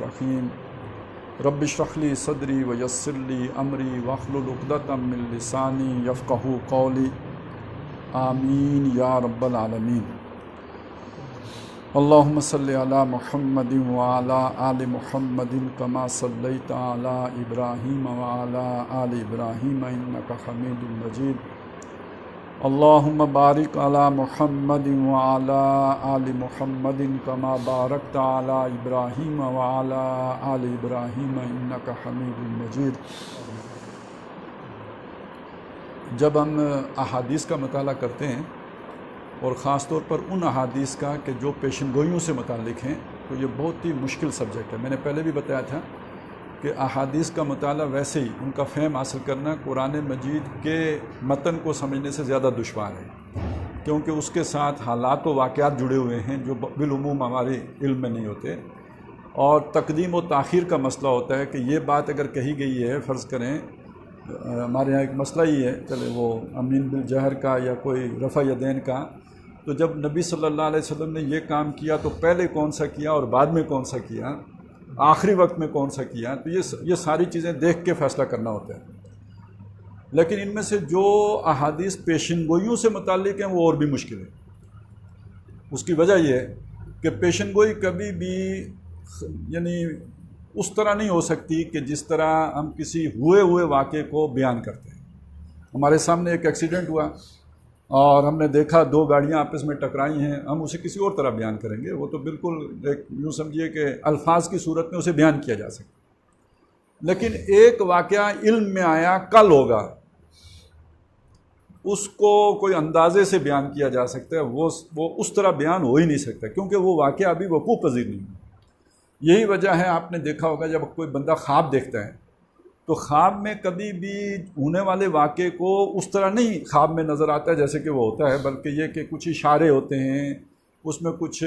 الرحیم رب اشرح لی صدری ویسر لی امری واحلل عقدۃ من لسانی یفقہوا قولی آمین یا رب العالمین۔ اللہم صلی علی محمد وعلی آل محمد کما صلیت علی ابراہیم وعلی آل ابراہیم انک حمید مجید۔ اللہم بارک علی محمد وعلی آل محمد کما بارکت علی ابراہیم وعلی آل ابراہیم انک حمید مجید۔ جب ہم احادیث کا مطالعہ کرتے ہیں اور خاص طور پر ان احادیث کا کہ جو پیشن گوئیوں سے متعلق ہیں تو یہ بہت ہی مشکل سبجیکٹ ہے۔ میں نے پہلے بھی بتایا تھا کہ احادیث کا مطالعہ ویسے ہی ان کا فہم حاصل کرنا قرآن مجید کے متن کو سمجھنے سے زیادہ دشوار ہے، کیونکہ اس کے ساتھ حالات و واقعات جڑے ہوئے ہیں جو بالعموم ہمارے علم میں نہیں ہوتے، اور تقدیم و تاخیر کا مسئلہ ہوتا ہے کہ یہ بات اگر کہی گئی ہے، فرض کریں ہمارے یہاں ایک مسئلہ ہی ہے، چلے وہ امین بالجہر کا یا کوئی رفع یدین کا، تو جب نبی صلی اللہ علیہ وسلم نے یہ کام کیا تو پہلے کون سا کیا اور بعد میں کون سا کیا، آخری وقت میں کون سا کیا، تو یہ ساری چیزیں دیکھ کے فیصلہ کرنا ہوتا ہے۔ لیکن ان میں سے جو احادیث پیشن گوئیوں سے متعلق ہیں وہ اور بھی مشکل ہے۔ اس کی وجہ یہ ہے کہ پیشن گوئی کبھی بھی یعنی اس طرح نہیں ہو سکتی کہ جس طرح ہم کسی ہوئے واقعے کو بیان کرتے ہیں۔ ہمارے سامنے ایک ایکسیڈنٹ ہوا اور ہم نے دیکھا دو گاڑیاں آپس میں ٹکرائی ہیں، ہم اسے کسی اور طرح بیان کریں گے، وہ تو بالکل ایک یوں سمجھیے کہ الفاظ کی صورت میں اسے بیان کیا جا سکتا۔ لیکن ایک واقعہ علم میں آیا کل ہوگا، اس کو کوئی اندازے سے بیان کیا جا سکتا ہے، وہ اس طرح بیان ہو ہی نہیں سکتا، کیونکہ وہ واقعہ ابھی وقوع پذیر نہیں ہے۔ یہی وجہ ہے، آپ نے دیکھا ہوگا جب کوئی بندہ خواب دیکھتا ہے تو خواب میں کبھی بھی ہونے والے واقعے کو اس طرح نہیں خواب میں نظر آتا ہے جیسے کہ وہ ہوتا ہے، بلکہ یہ کہ کچھ اشارے ہوتے ہیں، اس میں کچھ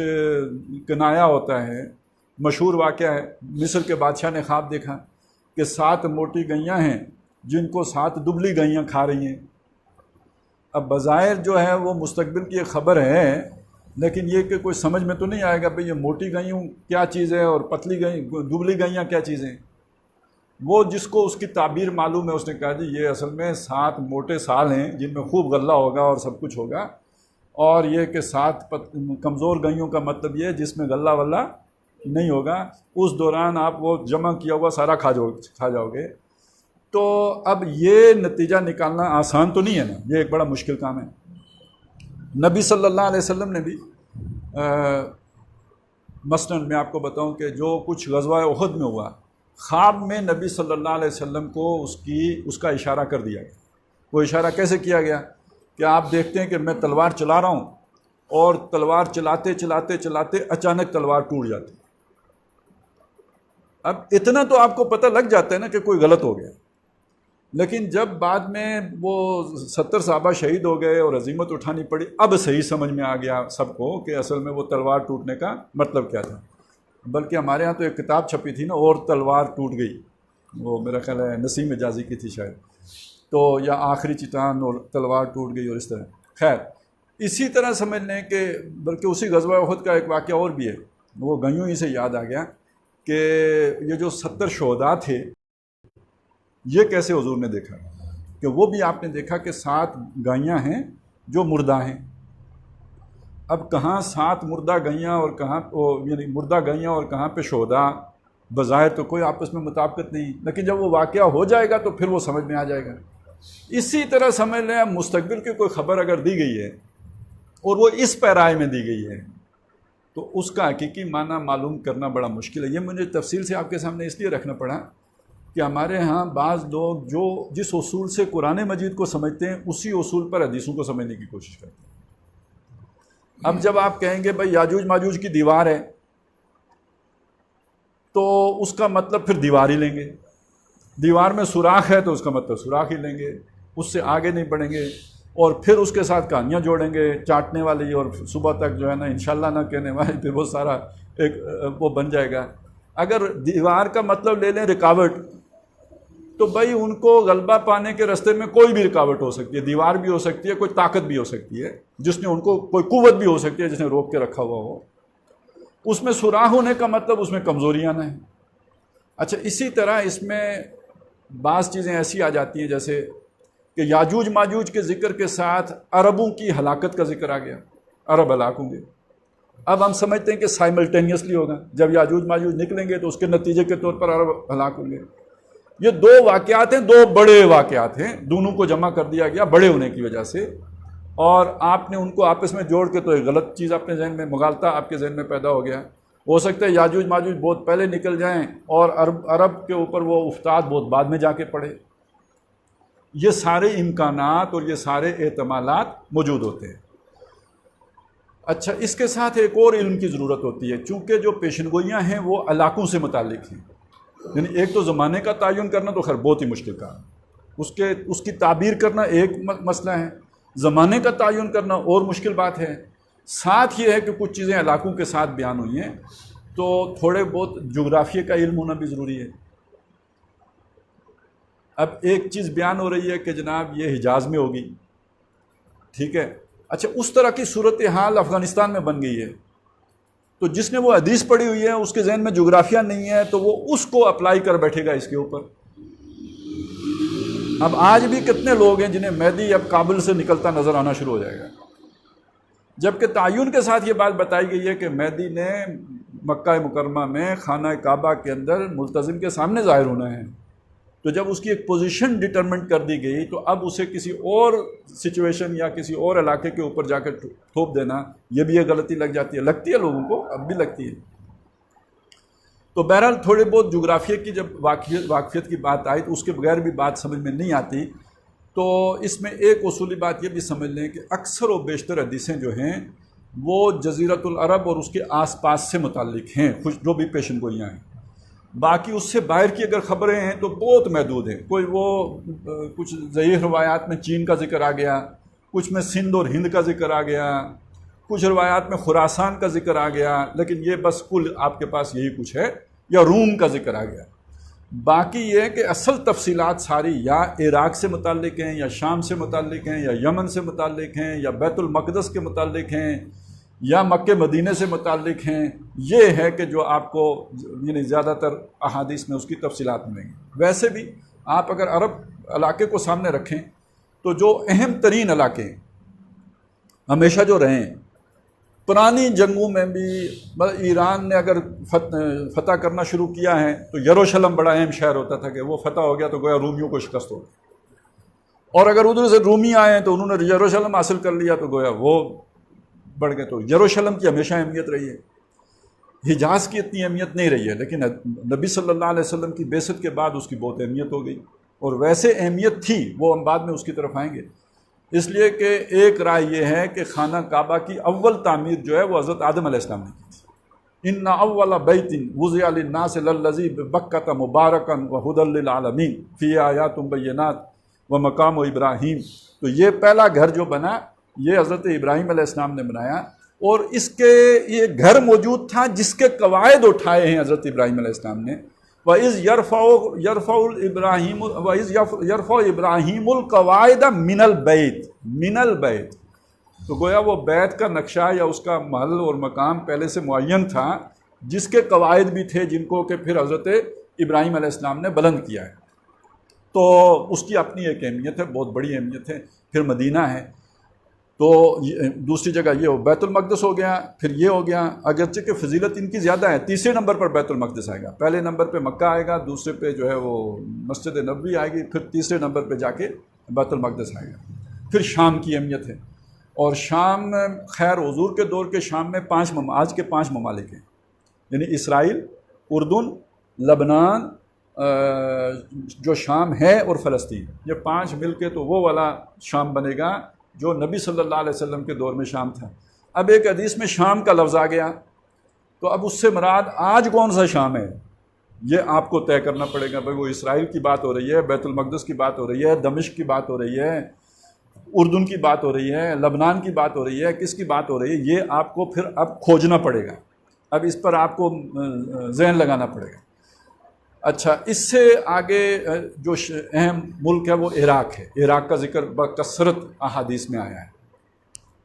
کنایا ہوتا ہے۔ مشہور واقعہ ہے، مصر کے بادشاہ نے خواب دیکھا کہ 7 موٹی گئیاں ہیں جن کو 7 دبلی گئیاں کھا رہی ہیں۔ اب بظاہر جو ہے وہ مستقبل کی ایک خبر ہے، لیکن یہ کہ کوئی سمجھ میں تو نہیں آئے گا بھئی یہ موٹی گئیوں کیا چیز ہے اور دبلی گئیاں کیا چیزیں۔ وہ جس کو اس کی تعبیر معلوم ہے اس نے کہا جی یہ اصل میں 7 موٹے سال ہیں جن میں خوب غلہ ہوگا اور سب کچھ ہوگا، اور یہ کہ 7 کمزور گئیوں کا مطلب یہ ہے جس میں غلہ ولہ نہیں ہوگا، اس دوران آپ وہ جمع کیا ہوا سارا کھا جاؤ گے۔ تو اب یہ نتیجہ نکالنا آسان تو نہیں ہے نا، یہ ایک بڑا مشکل کام ہے۔ نبی صلی اللہ علیہ وسلم نے بھی مثلاً میں آپ کو بتاؤں کہ جو کچھ غزوہ احد میں ہوا، خواب میں نبی صلی اللہ علیہ وسلم کو اس کا اشارہ کر دیا گیا۔ وہ اشارہ کیسے کیا گیا کہ آپ دیکھتے ہیں کہ میں تلوار چلا رہا ہوں اور تلوار چلاتے چلاتے چلاتے اچانک تلوار ٹوٹ جاتی۔ اب اتنا تو آپ کو پتہ لگ جاتا ہے نا کہ کوئی غلط ہو گیا، لیکن جب بعد میں وہ 70 صحابہ شہید ہو گئے اور عزیمت اٹھانی پڑی، اب صحیح سمجھ میں آ گیا سب کو کہ اصل میں وہ تلوار ٹوٹنے کا مطلب کیا تھا۔ بلکہ ہمارے ہاں تو ایک کتاب چھپی تھی نا، اور تلوار ٹوٹ گئی، وہ میرا خیال ہے نسیم اجازی کی تھی شاید، تو یا آخری چٹان اور تلوار ٹوٹ گئی اور اس طرح۔ خیر اسی طرح سمجھ لیں کہ بلکہ اسی غزوہ احد کا ایک واقعہ اور بھی ہے، وہ گئیوں ہی سے یاد آ گیا کہ یہ جو 70 شہداء تھے یہ کیسے حضور نے دیکھا کہ وہ بھی آپ نے دیکھا کہ 7 گائیاں ہیں جو مردہ ہیں۔ اب کہاں 7 مردہ گئیاں اور کہاں یعنی مردہ گئیاں اور کہاں پہ شہداء، بظاہر تو کوئی آپس میں مطابقت نہیں، لیکن جب وہ واقعہ ہو جائے گا تو پھر وہ سمجھ میں آ جائے گا۔ اسی طرح سمجھ لیں مستقبل کی کوئی خبر اگر دی گئی ہے اور وہ اس پیرائے میں دی گئی ہے تو اس کا حقیقی معنی معلوم کرنا بڑا مشکل ہے۔ یہ مجھے تفصیل سے آپ کے سامنے اس لیے رکھنا پڑا کہ ہمارے ہاں بعض لوگ جو جس اصول سے قرآن مجید کو سمجھتے ہیں اسی اصول پر حدیثوں کو سمجھنے کی کوشش کرتے ہیں۔ اب جب آپ کہیں گے بھائی یاجوج ماجوج کی دیوار ہے تو اس کا مطلب پھر دیوار ہی لیں گے، دیوار میں سوراخ ہے تو اس کا مطلب سوراخ ہی لیں گے، اس سے آگے نہیں بڑھیں گے، اور پھر اس کے ساتھ کہانیاں جوڑیں گے چاٹنے والی اور صبح تک جو ہے نا انشاءاللہ نہ کہنے والی، پھر وہ سارا ایک وہ بن جائے گا۔ اگر دیوار کا مطلب لے لیں رکاوٹ، تو بھائی ان کو غلبہ پانے کے راستے میں کوئی بھی رکاوٹ ہو سکتی ہے، دیوار بھی ہو سکتی ہے، کوئی طاقت بھی ہو سکتی ہے جس نے ان کو، کوئی قوت بھی ہو سکتی ہے جس نے روک کے رکھا ہوا ہو۔ اس میں سوراخ ہونے کا مطلب اس میں کمزوریاں نہ ہیں، اچھا، اسی طرح اس میں بعض چیزیں ایسی آ جاتی ہیں جیسے کہ یاجوج ماجوج کے ذکر کے ساتھ عربوں کی ہلاکت کا ذکر آ گیا، عرب ہلاک ہوں گے۔ اب ہم سمجھتے ہیں کہ سائملٹینیسلی ہوگا، جب یاجوج ماجوج نکلیں گے تو اس کے نتیجے کے طور پر عرب ہلاک ہوں گے۔ یہ دو واقعات ہیں، دو بڑے واقعات ہیں، دونوں کو جمع کر دیا گیا بڑے ہونے کی وجہ سے، اور آپ نے ان کو آپس میں جوڑ کے تو ایک غلط چیز اپنے ذہن میں، مغالطہ آپ کے ذہن میں پیدا ہو گیا۔ ہو سکتا ہے یاجوج ماجوج بہت پہلے نکل جائیں اور عرب کے اوپر وہ افتاد بہت بعد میں جا کے پڑے۔ یہ سارے امکانات اور یہ سارے احتمالات موجود ہوتے ہیں۔ اچھا، اس کے ساتھ ایک اور علم کی ضرورت ہوتی ہے، چونکہ جو پیشن گوئیاں ہیں وہ علاقوں سے متعلق ہیں، یعنی ایک تو زمانے کا تعین کرنا تو خیر بہت ہی مشکل کام، اس کی تعبیر کرنا ایک مسئلہ ہے، زمانے کا تعین کرنا اور مشکل بات ہے، ساتھ یہ ہے کہ کچھ چیزیں علاقوں کے ساتھ بیان ہوئی ہیں تو تھوڑے بہت جغرافیے کا علم ہونا بھی ضروری ہے۔ اب ایک چیز بیان ہو رہی ہے کہ جناب یہ حجاز میں ہوگی، ٹھیک ہے، اچھا اس طرح کی صورتحال افغانستان میں بن گئی ہے، تو جس نے وہ حدیث پڑھی ہوئی ہے اس کے ذہن میں جغرافیہ نہیں ہے تو وہ اس کو اپلائی کر بیٹھے گا اس کے اوپر۔ اب آج بھی کتنے لوگ ہیں جنہیں مہدی اب کابل سے نکلتا نظر آنا شروع ہو جائے گا، جبکہ تعین کے ساتھ یہ بات بتائی گئی ہے کہ مہدی نے مکہ مکرمہ میں خانہ کعبہ کے اندر ملتزم کے سامنے ظاہر ہونا ہے، تو جب اس کی ایک پوزیشن ڈٹرمنٹ کر دی گئی تو اب اسے کسی اور سچویشن یا کسی اور علاقے کے اوپر جا کے تھوپ دینا، یہ بھی ایک غلطی لگ جاتی ہے، لگتی ہے لوگوں کو، اب بھی لگتی ہے۔ تو بہرحال تھوڑے بہت جغرافیے کی جب واقفیت کی بات آئی تو اس کے بغیر بھی بات سمجھ میں نہیں آتی، تو اس میں ایک اصولی بات یہ بھی سمجھ لیں کہ اکثر و بیشتر حدیثیں جو ہیں وہ جزیرۃ العرب اور اس کے آس پاس سے متعلق ہیں، جو بھی پیشن گوئیاں ہیں۔ باقی اس سے باہر کی اگر خبریں ہیں تو بہت محدود ہیں، کوئی وہ کچھ ضعیف روایات میں چین کا ذکر آ گیا، کچھ میں سندھ اور ہند کا ذکر آ گیا، کچھ روایات میں خراسان کا ذکر آ گیا، لیکن یہ بس کل آپ کے پاس یہی کچھ ہے، یا روم کا ذکر آ گیا۔ باقی یہ ہے کہ اصل تفصیلات ساری یا عراق سے متعلق ہیں، یا شام سے متعلق ہیں، یا یمن سے متعلق ہیں، یا بیت المقدس کے متعلق ہیں، یا مکہ مدینہ سے متعلق ہیں۔ یہ ہے کہ جو آپ کو یعنی زیادہ تر احادیث میں اس کی تفصیلات ملیں گی۔ ویسے بھی آپ اگر عرب علاقے کو سامنے رکھیں تو جو اہم ترین علاقے ہیں ہمیشہ جو رہے ہیں، پرانی جنگوں میں بھی ایران نے اگر فتح کرنا شروع کیا ہے تو یروشلم بڑا اہم شہر ہوتا تھا کہ وہ فتح ہو گیا تو گویا رومیوں کو شکست ہو گئی، اور اگر ادھر سے رومی آئے ہیں تو انہوں نے یروشلم حاصل کر لیا تو گویا وہ بڑھ گئے۔ تو یروشلم کی ہمیشہ اہمیت رہی ہے، حجاز کی اتنی اہمیت نہیں رہی ہے، لیکن نبی صلی اللہ علیہ وسلم کی بعثت کے بعد اس کی بہت اہمیت ہو گئی، اور ویسے اہمیت تھی، وہ ہم بعد میں اس کی طرف آئیں گے۔ اس لیے کہ ایک رائے یہ ہے کہ خانہ کعبہ کی اول تعمیر جو ہے وہ حضرت آدم علیہ السلام نے کی تھی۔ ان اول بیت وضع للناس للذی ببکۃ مبارکا وہدی للعالمین فیہ آیات بینات ومقام ابراہیم۔ تو یہ پہلا گھر جو بنا یہ حضرت ابراہیم علیہ السلام نے بنایا، اور اس کے یہ گھر موجود تھا جس کے قواعد اٹھائے ہیں حضرت ابراہیم علیہ السلام نے۔ وَإِذْ يَرْفَعُ إِبْرَاهِيمُ الْقَوَاعِدَ مِنَ الْبَيْتِ، تو گویا وہ بیت کا نقشہ یا اس کا محل اور مقام پہلے سے معین تھا، جس کے قواعد بھی تھے جن کو کہ پھر حضرت ابراہیم علیہ السلام نے بلند کیا ہے۔ تو اس کی اپنی ایک اہمیت ہے، بہت بڑی اہمیت ہے۔ پھر مدینہ ہے، تو دوسری جگہ یہ ہو بیت المقدس ہو گیا، پھر یہ ہو گیا، اگرچہ کہ فضیلت ان کی زیادہ ہے، تیسرے نمبر پر بیت المقدس آئے گا، پہلے نمبر پہ مکہ آئے گا، دوسرے پہ جو ہے وہ مسجد نبوی آئے گی، پھر تیسرے نمبر پہ جا کے بیت المقدس آئے گا۔ پھر شام کی اہمیت ہے، اور شام خیر حضور کے دور کے شام میں آج کے 5 ممالک ہیں، یعنی اسرائیل، اردن، لبنان، جو شام ہے، اور فلسطین، یہ 5 مل کے تو وہ والا شام بنے گا جو نبی صلی اللہ علیہ وسلم کے دور میں شام تھا۔ اب ایک حدیث میں شام کا لفظ آ گیا تو اب اس سے مراد آج کون سا شام ہے یہ آپ کو طے کرنا پڑے گا۔ بھائی وہ اسرائیل کی بات ہو رہی ہے، بیت المقدس کی بات ہو رہی ہے، دمشق کی بات ہو رہی ہے، اردن کی بات ہو رہی ہے، لبنان کی بات ہو رہی ہے، کس کی بات ہو رہی ہے، یہ آپ کو پھر اب کھوجنا پڑے گا، اب اس پر آپ کو ذہن لگانا پڑے گا۔ اچھا، اس سے آگے جو اہم ملک ہے وہ عراق ہے، عراق کا ذکر بکثرت احادیث میں آیا ہے۔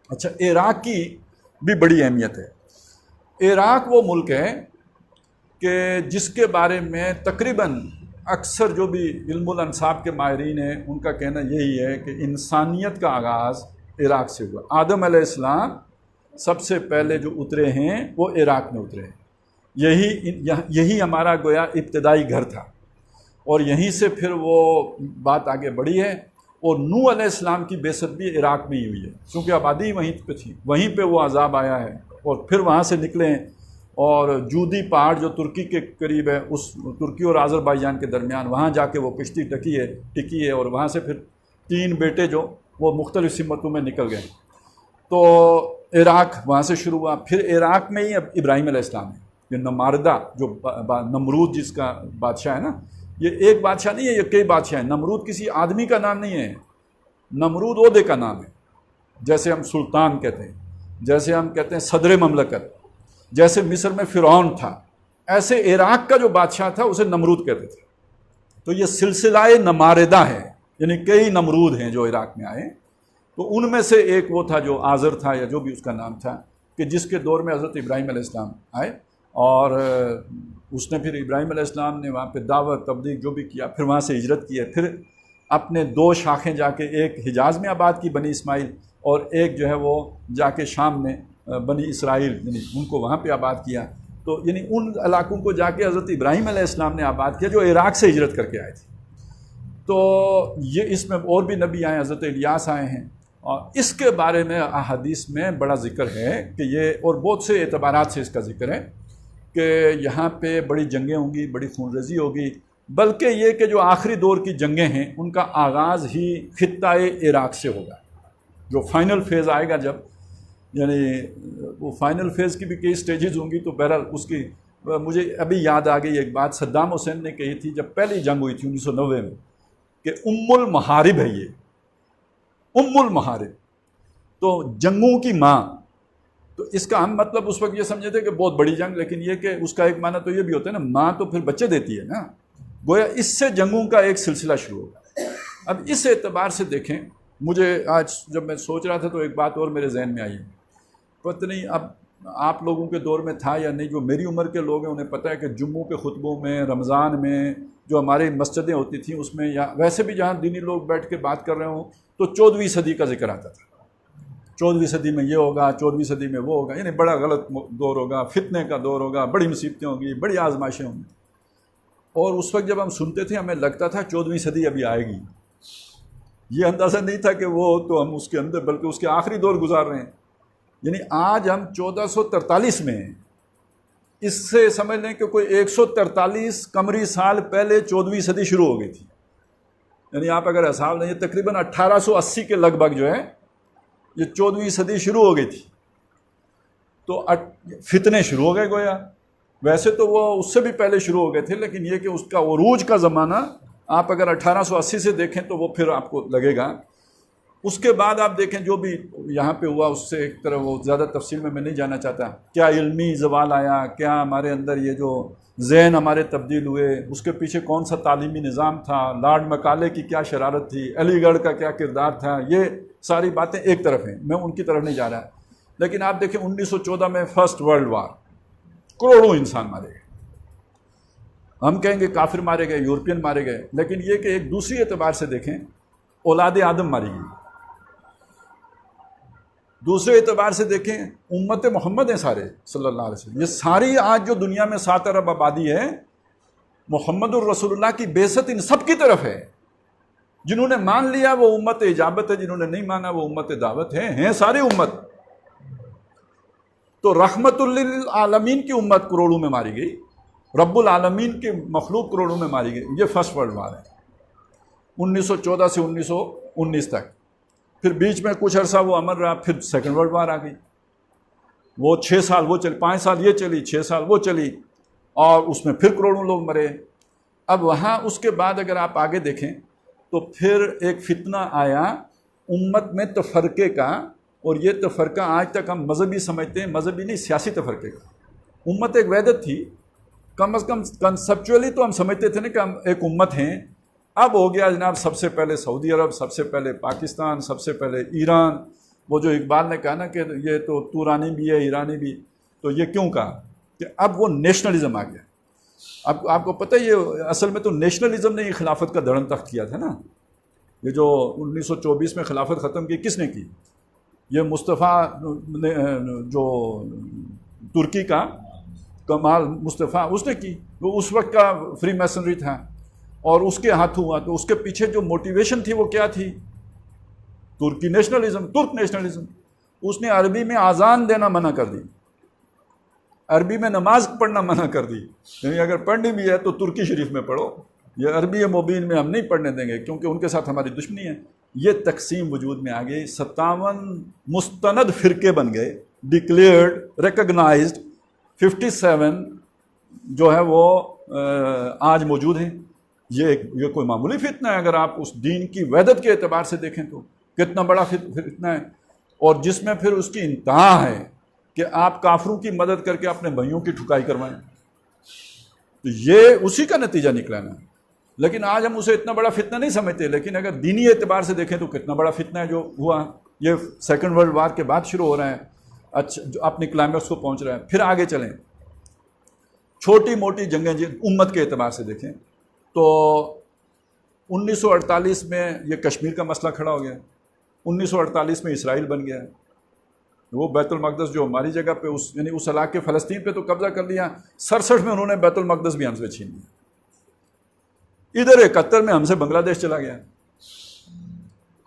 اچھا، عراق کی بھی بڑی اہمیت ہے۔ عراق وہ ملک ہے کہ جس کے بارے میں تقریباً اکثر جو بھی علم الانصاب کے ماہرین ہیں ان کا کہنا یہی ہے کہ انسانیت کا آغاز عراق سے ہوا. آدم علیہ السلام سب سے پہلے جو اترے ہیں وہ عراق میں اترے ہیں. یہی ہمارا گویا ابتدائی گھر تھا اور یہیں سے پھر وہ بات آگے بڑھی ہے. اور نوح علیہ السلام کی بعثت بھی عراق میں ہی ہوئی ہے کیونکہ آبادی وہیں پہ تھی, وہیں پہ وہ عذاب آیا ہے اور پھر وہاں سے نکلے ہیں. اور جودی پہاڑ جو ترکی کے قریب ہے, اس ترکی اور آذربائیجان کے درمیان, وہاں جا کے وہ کشتی ٹکی ہے اور وہاں سے پھر 3 بیٹے جو وہ مختلف سمتوں میں نکل گئے. تو عراق وہاں سے شروع ہوا. پھر عراق میں ہی اب ابراہیم علیہ السلام ہے. یہ نماردہ جو نمرود جس کا بادشاہ ہے نا, یہ ایک بادشاہ نہیں ہے, یہ کئی بادشاہ ہیں. نمرود کسی آدمی کا نام نہیں ہے, نمرود عہدے کا نام ہے. جیسے ہم سلطان کہتے ہیں, جیسے ہم کہتے ہیں صدر مملکت, جیسے مصر میں فرعون تھا, ایسے عراق کا جو بادشاہ تھا اسے نمرود کہتے تھے. تو یہ سلسلہ نماردہ ہے, یعنی کئی نمرود ہیں جو عراق میں آئے. تو ان میں سے ایک وہ تھا جو آزر تھا یا جو بھی اس کا نام تھا, کہ جس کے دور میں حضرت ابراہیم علیہ السلام آئے اور اس نے پھر ابراہیم علیہ السلام نے وہاں پہ دعوت تبلیغ جو بھی کیا, پھر وہاں سے ہجرت کی ہے. پھر اپنے 2 شاخیں جا کے, ایک حجاز میں آباد کی بنی اسماعیل اور ایک جو ہے وہ جا کے شام میں بنی اسرائیل, یعنی ان کو وہاں پہ آباد کیا. تو یعنی ان علاقوں کو جا کے حضرت ابراہیم علیہ السلام نے آباد کیا جو عراق سے ہجرت کر کے آئے تھے. تو یہ اس میں اور بھی نبی آئے, حضرت الیاس آئے ہیں. اور اس کے بارے میں احادیث میں بڑا ذکر ہے کہ یہ, اور بہت سے اعتبارات سے اس کا ذکر ہے کہ یہاں پہ بڑی جنگیں ہوں گی, بڑی خون ریزی ہوگی. بلکہ یہ کہ جو آخری دور کی جنگیں ہیں ان کا آغاز ہی خطہ عراق سے ہوگا. جو فائنل فیز آئے گا جب, یعنی وہ فائنل فیز کی بھی کئی سٹیجز ہوں گی. تو بہرحال اس کی مجھے ابھی یاد آ گئی ایک بات صدام حسین نے کہی تھی جب پہلی جنگ ہوئی تھی 1990 میں, کہ المحارب ہے یہ, المحارب, تو جنگوں کی ماں. تو اس کا ہم مطلب اس وقت یہ سمجھے تھے کہ بہت بڑی جنگ, لیکن یہ کہ اس کا ایک معنی تو یہ بھی ہوتا ہے نا, ماں تو پھر بچے دیتی ہے نا, گویا اس سے جنگوں کا ایک سلسلہ شروع ہوگا. اب اس اعتبار سے دیکھیں, مجھے آج جب میں سوچ رہا تھا تو ایک بات اور میرے ذہن میں آئی. پتہ نہیں اب آپ لوگوں کے دور میں تھا یا نہیں, جو میری عمر کے لوگ ہیں انہیں پتہ ہے کہ جمعوں کے خطبوں میں, رمضان میں جو ہماری مسجدیں ہوتی تھیں اس میں, یا ویسے بھی جہاں دینی لوگ بیٹھ کے بات کر رہے ہوں, تو 14ویں صدی کا ذکر آتا تھا. 14ویں صدی میں یہ ہوگا, 14ویں صدی میں وہ ہوگا, یعنی بڑا غلط دور ہوگا, فتنے کا دور ہوگا, بڑی مصیبتیں ہوں گی, بڑی آزمائشیں ہوں گی. اور اس وقت جب ہم سنتے تھے ہمیں لگتا تھا 14ویں صدی ابھی آئے گی. یہ اندازہ نہیں تھا کہ وہ تو ہم اس کے اندر, بلکہ اس کے آخری دور گزار رہے ہیں. یعنی آج ہم 1443 میں ہیں, اس سے سمجھ لیں کہ کوئی 143 قمری سال پہلے 14ویں صدی شروع ہو گئی تھی. یعنی آپ اگر حساب لیں, تقریباً 1880 کے لگ بھگ جو ہے یہ 14ویں صدی شروع ہو گئی تھی. تو فتنے شروع ہو گئے گویا. ویسے تو وہ اس سے بھی پہلے شروع ہو گئے تھے, لیکن یہ کہ اس کا عروج کا زمانہ آپ اگر 1880 سے دیکھیں تو وہ پھر آپ کو لگے گا. اس کے بعد آپ دیکھیں جو بھی یہاں پہ ہوا, اس سے ایک طرح وہ زیادہ تفصیل میں نہیں جانا چاہتا. کیا علمی زوال آیا, کیا ہمارے اندر یہ جو ذہن ہمارے تبدیل ہوئے, اس کے پیچھے کون سا تعلیمی نظام تھا, لارڈ مکالے کی کیا شرارت تھی, علی گڑھ کا کیا کردار تھا, یہ ساری باتیں ایک طرف ہیں, میں ان کی طرف نہیں جا رہا. لیکن آپ دیکھیں 1914 میں فرسٹ ورلڈ وار, کروڑوں انسان مارے گئے. ہم کہیں گے کافر مارے گئے, یورپین مارے گئے, لیکن یہ کہ ایک دوسری اعتبار سے دیکھیں, اولاد آدم ماری گئی. دوسرے اعتبار سے دیکھیں امت محمد ہیں سارے صلی اللہ علیہ وسلم. یہ ساری آج جو دنیا میں 7 ارب آبادی ہے, محمد الرسول اللہ کی بعثت ان سب کی طرف ہے. جنہوں نے مان لیا وہ امت اجابت ہے, جنہوں نے نہیں مانا وہ امت دعوت ہے, ہیں ساری امت. تو رحمت للعالمین کی امت کروڑوں میں ماری گئی, رب العالمین کی مخلوق کروڑوں میں ماری گئی. یہ فرسٹ ورلڈ وار ہے 1914 سے 1919 تک. پھر بیچ میں کچھ عرصہ وہ امر رہا, پھر سیکنڈ ورلڈ وار آ گئی. وہ 6 سال وہ چلی, 5 سال یہ چلی, 6 سال وہ چلی, اور اس میں پھر کروڑوں لوگ مرے. اب وہاں اس کے بعد اگر آپ آگے دیکھیں تو پھر ایک فتنہ آیا امت میں تفرقے کا, اور یہ تفرقہ آج تک ہم مذہبی سمجھتے ہیں, مذہبی نہیں سیاسی تفرقے کا. امت ایک وحدت تھی, کم از کم کنسپچولی تو ہم سمجھتے تھے نا کہ ہم ایک امت ہیں. اب ہو گیا جناب سب سے پہلے سعودی عرب, سب سے پہلے پاکستان, سب سے پہلے ایران. وہ جو اقبال نے کہا نا کہ یہ تو تورانی بھی ہے ایرانی بھی, تو یہ کیوں کہا کہ اب وہ نیشنلزم آ گیا. آپ کو پتہ یہ اصل میں تو نیشنلزم نے یہ خلافت کا دڑن تخت کیا تھا نا. یہ جو 1924 میں خلافت ختم کی کس نے کی؟ یہ مصطفیٰ جو ترکی کا کمال مصطفیٰ اس نے کی. وہ اس وقت کا فری میسنری تھا اور اس کے ہاتھوں ہوا. تو اس کے پیچھے جو موٹیویشن تھی وہ کیا تھی؟ ترکی نیشنلزم، ترک نیشنلزم. اس نے عربی میں اذان دینا منع کر دی، عربی میں نماز پڑھنا منع کر دی. یعنی اگر پڑھنی بھی ہے تو ترکی شریف میں پڑھو، یہ عربی مبین میں ہم نہیں پڑھنے دیں گے کیونکہ ان کے ساتھ ہماری دشمنی ہے. یہ تقسیم وجود میں آ گئی. 57 مستند فرقے بن گئے، ڈکلیئرڈ، ریکگنائزڈ. 57 جو ہے وہ آج موجود ہیں. یہ کوئی معمولی فتنہ ہے اگر آپ اس دین کی وحدت کے اعتبار سے دیکھیں تو کتنا بڑا فتنہ ہے، اور جس میں پھر اس کی انتہا ہے کہ آپ کافروں کی مدد کر کے اپنے بھائیوں کی ٹھکائی کروائیں. تو یہ اسی کا نتیجہ نکلا نا. لیکن آج ہم اسے اتنا بڑا فتنہ نہیں سمجھتے، لیکن اگر دینی اعتبار سے دیکھیں تو کتنا بڑا فتنہ ہے جو ہوا. یہ سیکنڈ ورلڈ وار کے بعد شروع ہو رہا ہے، اچھا جو اپنی کلائمیکس کو پہنچ رہا ہے. پھر آگے چلیں، چھوٹی موٹی جنگیں امت کے اعتبار سے دیکھیں تو 1948 میں یہ کشمیر کا مسئلہ کھڑا ہو گیا. 1948 میں اسرائیل بن گیا. وہ بیت المقدس جو ہماری جگہ پہ یعنی اس علاقے فلسطین پہ تو قبضہ کر لیا، 67 میں انہوں نے بیت المقدس بھی ہم سے چھین لیا. ادھر 71 میں ہم سے بنگلہ دیش چلا گیا،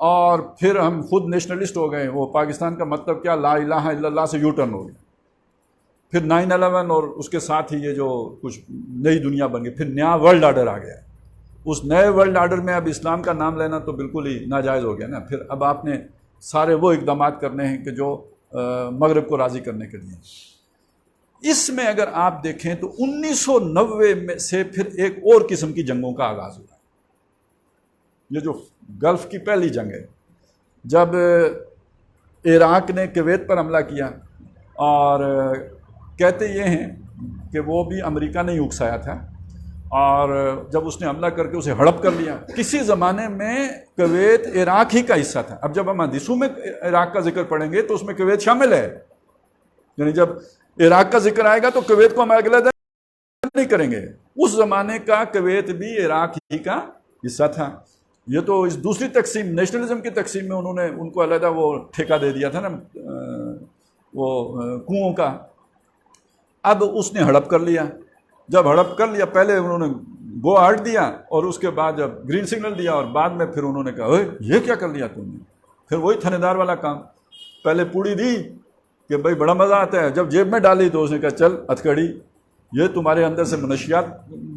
اور پھر ہم خود نیشنلسٹ ہو گئے. وہ پاکستان کا مطلب کیا، لا الہ الا اللہ سے یو ٹرن ہو گیا. پھر 9/11 اور اس کے ساتھ ہی یہ جو کچھ نئی دنیا بن گئی. پھر نیا ورلڈ آرڈر آ گیا. اس نئے ورلڈ آرڈر میں اب اسلام کا نام لینا تو بالکل ہی ناجائز ہو گیا نا. پھر اب آپ نے سارے وہ اقدامات کرنے ہیں کہ جو مغرب کو راضی کرنے کے لیے. اس میں اگر آپ دیکھیں تو 1990 میں سے پھر ایک اور قسم کی جنگوں کا آغاز ہوا. یہ جو گلف کی پہلی جنگ ہے، جب عراق نے کویت پر حملہ کیا، اور کہتے یہ ہیں کہ وہ بھی امریکہ نے ہی اکسایا تھا، اور جب اس نے حملہ کر کے اسے ہڑپ کر لیا. کسی زمانے میں کویت عراق ہی کا حصہ تھا. اب جب ہم حدیثوں میں عراق کا ذکر پڑھیں گے تو اس میں کویت شامل ہے. یعنی جب عراق کا ذکر آئے گا تو کویت کو ہم علیحدہ نہیں کریں گے. اس زمانے کا کویت بھی عراق ہی کا حصہ تھا. یہ تو اس دوسری تقسیم، نیشنلزم کی تقسیم میں انہوں نے ان کو علیحدہ وہ ٹھیکہ دے دیا تھا نا وہ کنوؤں کا. اب اس نے ہڑپ کر لیا. جب ہڑپ کر لیا، پہلے انہوں نے گو ہارٹ دیا اور اس کے بعد جب گرین سگنل دیا، اور بعد میں پھر انہوں نے کہا اوے یہ کیا کر لیا تم نے. پھر وہی تھنے دار والا کام. پہلے پوڑی دی کہ بھائی بڑا مزہ آتا ہے، جب جیب میں ڈالی تو اس نے کہا چل ہتھکڑی، یہ تمہارے اندر سے منشیات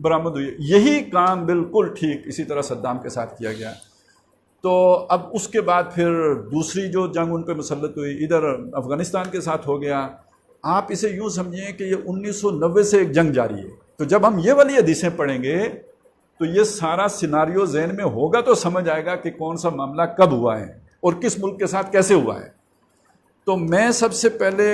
برآمد ہوئی. یہی کام بالکل ٹھیک اسی طرح صدام کے ساتھ کیا گیا. تو اب اس کے بعد پھر دوسری جو جنگ ان پہ مسلط ہوئی، ادھر افغانستان کے ساتھ ہو گیا. آپ اسے یوں سمجھیں کہ یہ 1990 سے ایک جنگ جاری ہے. تو جب ہم یہ والی حدیثیں پڑھیں گے تو یہ سارا سیناریو ذہن میں ہوگا تو سمجھ آئے گا کہ کون سا معاملہ کب ہوا ہے اور کس ملک کے ساتھ کیسے ہوا ہے. تو میں سب سے پہلے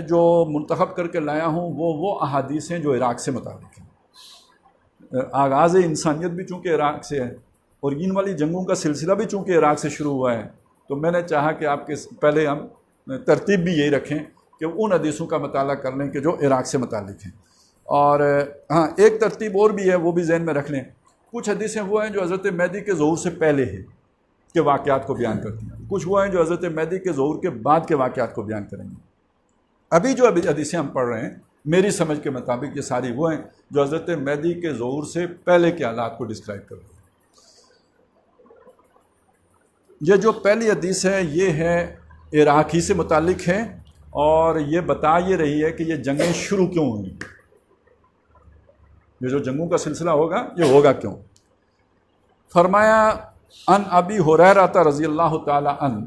جو منتخب کر کے لایا ہوں وہ احادیث ہیں جو عراق سے متعلق ہیں. آغاز انسانیت بھی چونکہ عراق سے ہے، اور ان والی جنگوں کا سلسلہ بھی چونکہ عراق سے شروع ہوا ہے، تو میں نے چاہا کہ آپ کے پہلے ہم ترتیب بھی یہی رکھیں کہ ان حدیثوں کا مطالعہ کر لیں کہ جو عراق سے متعلق ہیں. اور ہاں ایک ترتیب اور بھی ہے، وہ بھی ذہن میں رکھ لیں. کچھ حدیثیں وہ ہیں جو حضرت مہدی کے ظہور سے پہلے ہیں کے واقعات کو بیان کرتی ہیں. کچھ وہ ہیں جو حضرت مہدی کے ظہور کے بعد کے واقعات کو بیان کریں گے. ابھی جو حدیثیں ہم پڑھ رہے ہیں میری سمجھ کے مطابق یہ ساری وہ ہیں جو حضرت مہدی کے ظہور سے پہلے کے حالات کو ڈسکرائب کر رہے ہیں. یہ جو پہلی حدیث ہے یہ ہے عراق ہی سے متعلق ہے، اور یہ بتا یہ رہی ہے کہ یہ جنگیں شروع کیوں ہوئیں. یہ جو جنگوں کا سلسلہ ہوگا یہ ہوگا کیوں. فرمایا ان ابی ہریرہ رضی اللہ تعالی عنہ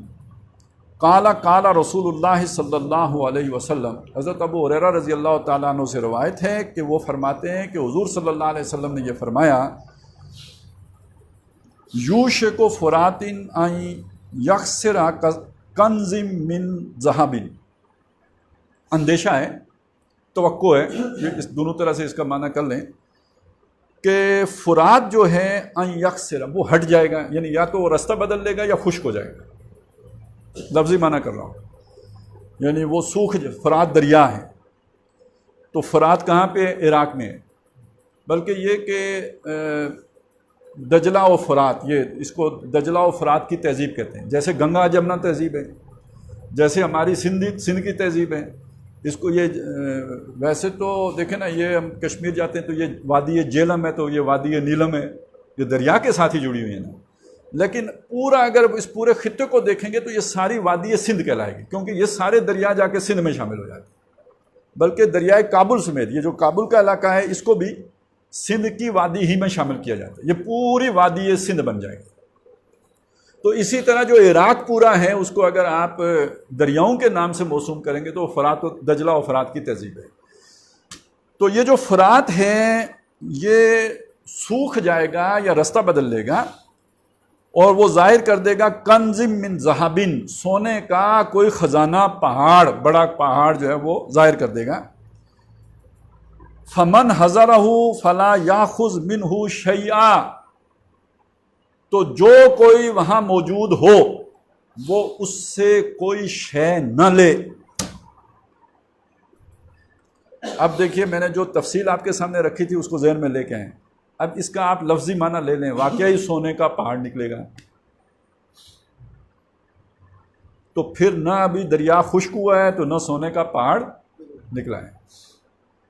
قال قال رسول اللہ صلی اللہ علیہ وسلم. حضرت ابو ہریرہ رضی اللہ تعالیٰ عنہ سے روایت ہے کہ وہ فرماتے ہیں کہ حضور صلی اللہ علیہ وسلم نے یہ فرمایا یوشک فرات ان یکسر کنز من ذہب. اندیشہ ہے، توقع ہے، یہ اس دونوں طرح سے اس کا معنی کر لیں کہ فرات جو ہے ان یکسر وہ ہٹ جائے گا، یعنی یا تو وہ رستہ بدل لے گا یا خشک ہو جائے گا. لفظی معنی کر رہا ہوں، یعنی وہ سوکھ فرات دریا ہے. تو فرات کہاں پہ؟ عراق میں ہے. بلکہ یہ کہ دجلہ و فرات، یہ اس کو دجلہ و فرات کی تہذیب کہتے ہیں، جیسے گنگا جمنا تہذیب ہے، جیسے ہماری سندھ کی تہذیب ہے، اس کو یہ ویسے تو دیکھیں نا، یہ ہم کشمیر جاتے ہیں تو یہ وادی جیلم ہے، تو یہ وادی نیلم ہے، یہ دریا کے ساتھ ہی جڑی ہوئی ہیں نا، لیکن پورا اگر اس پورے خطے کو دیکھیں گے تو یہ ساری وادی سندھ کہلائے گی، کیونکہ یہ سارے دریا جا کے سندھ میں شامل ہو جاتے ہیں، بلکہ دریائے کابل سمیت یہ جو کابل کا علاقہ ہے اس کو بھی سندھ کی وادی ہی میں شامل کیا جاتا ہے، یہ پوری وادی سندھ بن جائے گی۔ تو اسی طرح جو عراق پورا ہے اس کو اگر آپ دریاؤں کے نام سے موسوم کریں گے تو فرات و دجلہ و فرات کی تہذیب ہے۔ تو یہ جو فرات ہے یہ سوکھ جائے گا یا رستہ بدل لے گا اور وہ ظاہر کر دے گا کنز من ذہبن، سونے کا کوئی خزانہ پہاڑ، بڑا پہاڑ جو ہے وہ ظاہر کر دے گا۔ فمن حضرہ فلا یاخذ منہ شیئا، تو جو کوئی وہاں موجود ہو وہ اس سے کوئی شے نہ لے۔ اب دیکھیے میں نے جو تفصیل آپ کے سامنے رکھی تھی اس کو ذہن میں لے کے آئیں، اب اس کا آپ لفظی معنی لے لیں، واقعی سونے کا پہاڑ نکلے گا، تو پھر نہ ابھی دریا خشک ہوا ہے تو نہ سونے کا پہاڑ نکلا ہے،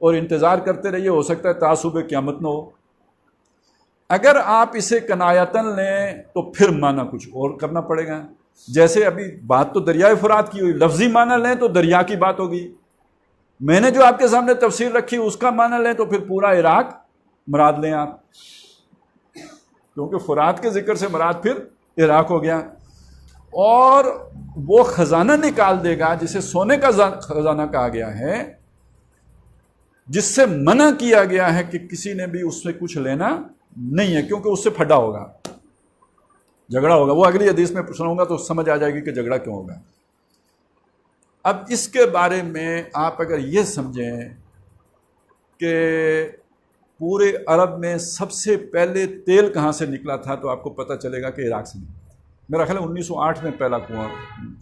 اور انتظار کرتے رہیے، ہو سکتا ہے تعصب قیامت نہ ہو۔ اگر آپ اسے کنایتاً لیں تو پھر معنی کچھ اور کرنا پڑے گا، جیسے ابھی بات تو دریائے فرات کی ہوئی، لفظی معنی لیں تو دریا کی بات ہوگی، میں نے جو آپ کے سامنے تفسیر رکھی اس کا معنی لیں تو پھر پورا عراق مراد لیں آپ، کیونکہ فرات کے ذکر سے مراد پھر عراق ہو گیا، اور وہ خزانہ نکال دے گا جسے سونے کا خزانہ کہا گیا ہے، جس سے منع کیا گیا ہے کہ کسی نے بھی اس سے کچھ لینا نہیں ہے، کیونکہ اس سے پھڈا ہوگا، جھگڑا ہوگا، وہ اگلی حدیث میں سناؤں گا تو سمجھ آ جائے گی کہ جھگڑا کیوں ہوگا۔ اب اس کے بارے میں آپ اگر یہ سمجھیں کہ پورے عرب میں سب سے پہلے تیل کہاں سے نکلا تھا تو آپ کو پتہ چلے گا کہ عراق سے نکلا تھا، میرا خیال ہے 1908 میں پہلا کنواں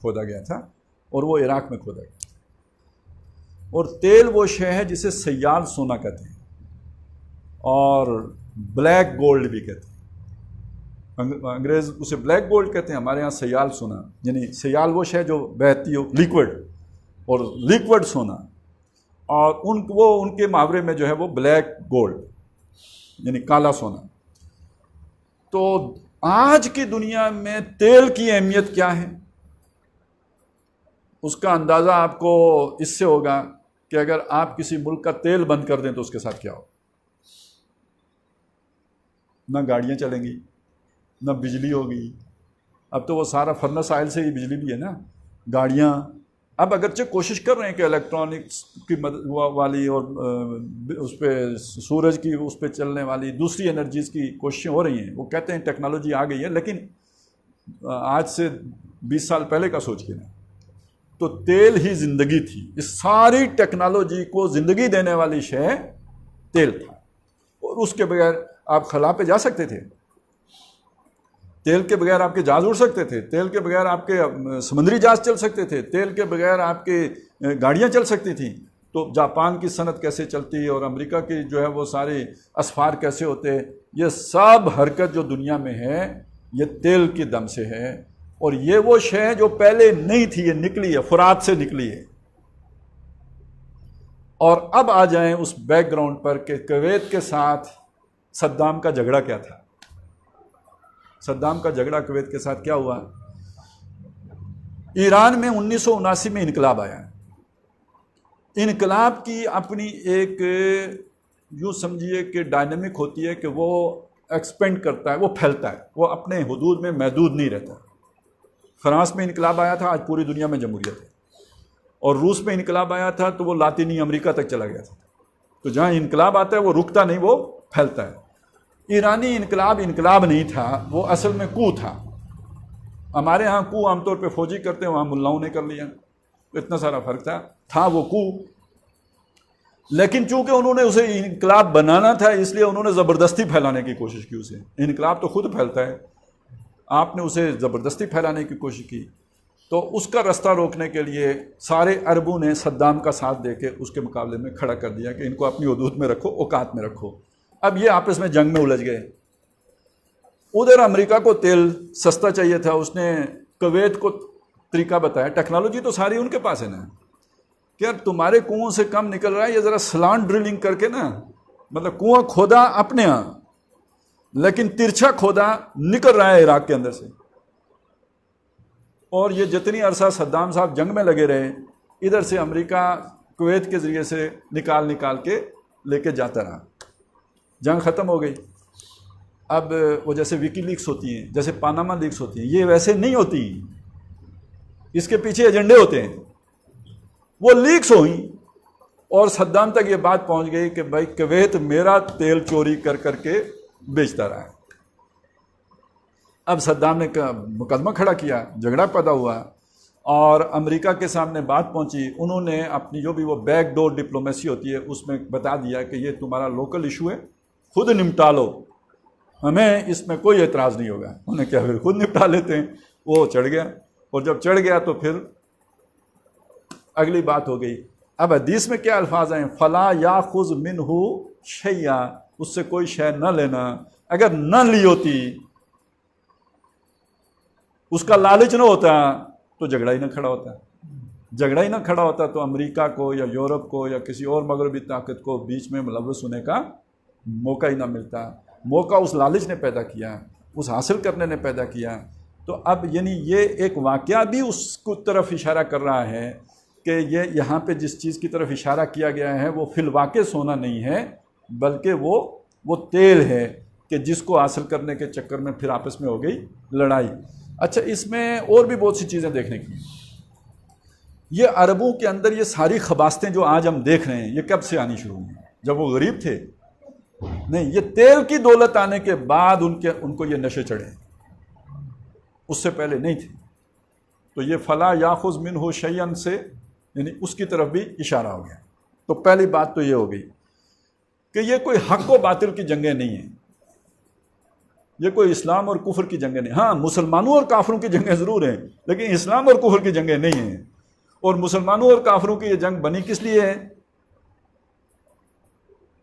کھودا گیا تھا اور وہ عراق میں کھودا گیا، اور تیل وہ شے ہے جسے سیال سونا کہتے ہیں اور بلیک گولڈ بھی کہتے ہیں، انگریز اسے بلیک گولڈ کہتے ہیں، ہمارے ہاں سیال سونا، یعنی سیال وہ شے جو بہتی ہو، لیکوڈ، اور لیکوڈ سونا، اور ان کے محاورے میں جو ہے وہ بلیک گولڈ یعنی کالا سونا۔ تو آج کی دنیا میں تیل کی اہمیت کیا ہے اس کا اندازہ آپ کو اس سے ہوگا کہ اگر آپ کسی ملک کا تیل بند کر دیں تو اس کے ساتھ کیا ہو، نہ گاڑیاں چلیں گی، نہ بجلی ہوگی، اب تو وہ سارا فرنس آئل سے ہی بجلی بھی ہے نا، گاڑیاں اب اگرچہ کوشش کر رہے ہیں کہ الیکٹرانکس کی والی اور اس پہ سورج کی اس پہ چلنے والی دوسری انرجیز کی کوششیں ہو رہی ہیں، وہ کہتے ہیں ٹیکنالوجی آ گئی ہے، لیکن آج سے 20 سال پہلے کا سوچ کے نا، تو تیل ہی زندگی تھی، اس ساری ٹیکنالوجی کو زندگی دینے والی شے تیل تھا، اور اس کے بغیر آپ خلا پہ جا سکتے تھے، تیل کے بغیر آپ کے جہاز اڑ سکتے تھے، تیل کے بغیر آپ کے سمندری جہاز چل سکتے تھے، تیل کے بغیر آپ کے گاڑیاں چل سکتی تھیں، تو جاپان کی صنعت کیسے چلتی اور امریکہ کی جو ہے وہ سارے اسفار کیسے ہوتے، یہ سب حرکت جو دنیا میں ہے یہ تیل کے دم سے ہے، اور یہ وہ شے جو پہلے نہیں تھی، یہ نکلی ہے، فرات سے نکلی ہے۔ اور اب آ جائیں اس بیک گراؤنڈ پر کہ کویت کے ساتھ صدام کا جھگڑا کیا تھا۔ صدام کا جھگڑا کویت کے ساتھ کیا ہوا؟ ایران میں 1979 میں انقلاب آیا، انقلاب کی اپنی ایک یوں سمجھیے کہ ڈائنامک ہوتی ہے کہ وہ ایکسپینڈ کرتا ہے، وہ پھیلتا ہے، وہ اپنے حدود میں محدود نہیں رہتا۔ فرانس میں انقلاب آیا تھا، آج پوری دنیا میں جمہوریت ہے، اور روس میں انقلاب آیا تھا تو وہ لاطینی امریکہ تک چلا گیا تھا۔ تو جہاں انقلاب آتا ہے وہ رکتا نہیں، وہ پھیلتا ہے۔ ایرانی انقلاب نہیں تھا، وہ اصل میں کو تھا۔ ہمارے ہاں کو عام طور پہ فوجی کرتے ہیں، وہاں ملاؤں نے کر لیا، اتنا سارا فرق تھا وہ کو، لیکن چونکہ انہوں نے اسے انقلاب بنانا تھا اس لیے انہوں نے زبردستی پھیلانے کی کوشش کی اسے۔ انقلاب تو خود پھیلتا ہے، آپ نے اسے زبردستی پھیلانے کی کوشش کی، تو اس کا رستہ روکنے کے لیے سارے عربوں نے صدام کا ساتھ دے کے اس کے مقابلے میں کھڑا کر دیا کہ ان کو اپنی حدود میں رکھو، اوقات میں رکھو۔ اب یہ آپس میں جنگ میں الجھ گئے. ادھر امریکہ کو تیل سستا چاہیے تھا، اس نے کویت کو طریقہ بتایا. ٹیکنالوجی تو ساری ان کے پاس ہے نا کہ یار تمہارے کنووں سے کم نکل رہا ہے، یہ ذرا سلانٹ ڈرلنگ کر کے نا، مطلب کنواں کھودا اپنے ہاں لیکن ترچھا کھودا نکل رہا ہے عراق کے اندر سے. اور یہ جتنی عرصہ صدام صاحب جنگ میں لگے رہے، ادھر سے امریکہ کویت کے ذریعے سے نکال کے لے کے جاتا رہا. جنگ ختم ہو گئی. اب وہ جیسے وکی لیکس ہوتی ہیں، جیسے پاناما لیکس ہوتی ہیں، یہ ویسے نہیں ہوتی، اس کے پیچھے ایجنڈے ہوتے ہیں. وہ لیکس ہوئیں اور صدام تک یہ بات پہنچ گئی کہ بھائی کویت میرا تیل چوری کر کے بیچتا رہا ہے. اب صدام نے مقدمہ کھڑا کیا، جھگڑا پیدا ہوا اور امریکہ کے سامنے بات پہنچی. انہوں نے اپنی جو بھی وہ بیک ڈور ڈپلومیسی ہوتی ہے اس میں بتا دیا کہ یہ تمہارا لوکل ایشو ہے، خود نمٹا لو، ہمیں اس میں کوئی اعتراض نہیں ہوگا. انہوں نے کیا پھر خود نپٹا لیتے ہیں. وہ چڑھ گیا، اور جب چڑھ گیا تو پھر اگلی بات ہو گئی. اب حدیث میں کیا الفاظ ہیں؟ فلا یاخذ منہ شیئا، اس سے کوئی شے نہ لینا. اگر نہ لی ہوتی، اس کا لالچ نہ ہوتا تو جھگڑا ہی نہ کھڑا ہوتا. جھگڑا ہی نہ کھڑا ہوتا تو امریکہ کو یا یورپ کو یا کسی اور مغربی طاقت کو بیچ میں ملوث ہونے کا موقع ہی نہ ملتا. موقع اس لالچ نے پیدا کیا، اس حاصل کرنے نے پیدا کیا. تو اب یعنی یہ ایک واقعہ بھی اس کو طرف اشارہ کر رہا ہے کہ یہ یہاں پہ جس چیز کی طرف اشارہ کیا گیا ہے وہ فی الواقع سونا نہیں ہے، بلکہ وہ تیل ہے کہ جس کو حاصل کرنے کے چکر میں پھر آپس میں ہو گئی لڑائی. اچھا، اس میں اور بھی بہت سی چیزیں دیکھنے کی. یہ عربوں کے اندر یہ ساری خباستیں جو آج ہم دیکھ رہے ہیں یہ کب سے آنی شروع ہوئی؟ جب وہ غریب تھے؟ نہیں، یہ تیل کی دولت آنے کے بعد ان کو یہ نشے چڑھے، اس سے پہلے نہیں تھے. تو یہ فلا یاخذ منہ شیئا سے یعنی اس کی طرف بھی اشارہ ہو گیا. تو پہلی بات تو یہ ہو گئی کہ یہ کوئی حق و باطل کی جنگیں نہیں ہیں، یہ کوئی اسلام اور کفر کی جنگیں نہیں. ہاں، مسلمانوں اور کافروں کی جنگیں ضرور ہیں، لیکن اسلام اور کفر کی جنگیں نہیں ہیں. اور مسلمانوں اور کافروں کی یہ جنگ بنی کس لیے ہے؟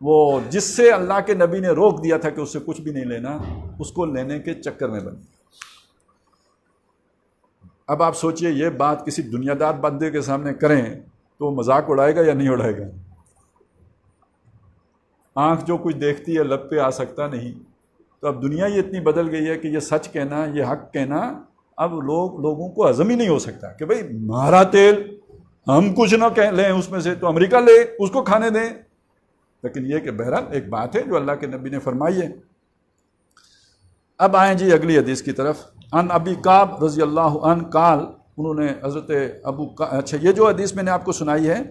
وہ جس سے اللہ کے نبی نے روک دیا تھا کہ اس سے کچھ بھی نہیں لینا، اس کو لینے کے چکر میں بنی. اب آپ سوچئے یہ بات کسی دنیا دار بندے کے سامنے کریں تو وہ مذاق اڑائے گا یا نہیں اڑائے گا؟ آنکھ جو کچھ دیکھتی ہے لب پہ آ سکتا نہیں. تو اب دنیا یہ اتنی بدل گئی ہے کہ یہ سچ کہنا، یہ حق کہنا اب لوگوں کو ہضم ہی نہیں ہو سکتا کہ بھئی ہمارا تیل ہم کچھ نہ لیں اس میں سے تو امریکہ لے، اس کو کھانے دیں. لیکن یہ کہ بہرحال ایک بات ہے جو اللہ کے نبی نے فرمائی ہے. اب آئیں جی اگلی حدیث کی طرف. ان ابی کعب رضی اللہ عنہ قال، انہوں نے حضرت اچھا یہ جو حدیث میں نے آپ کو سنائی ہے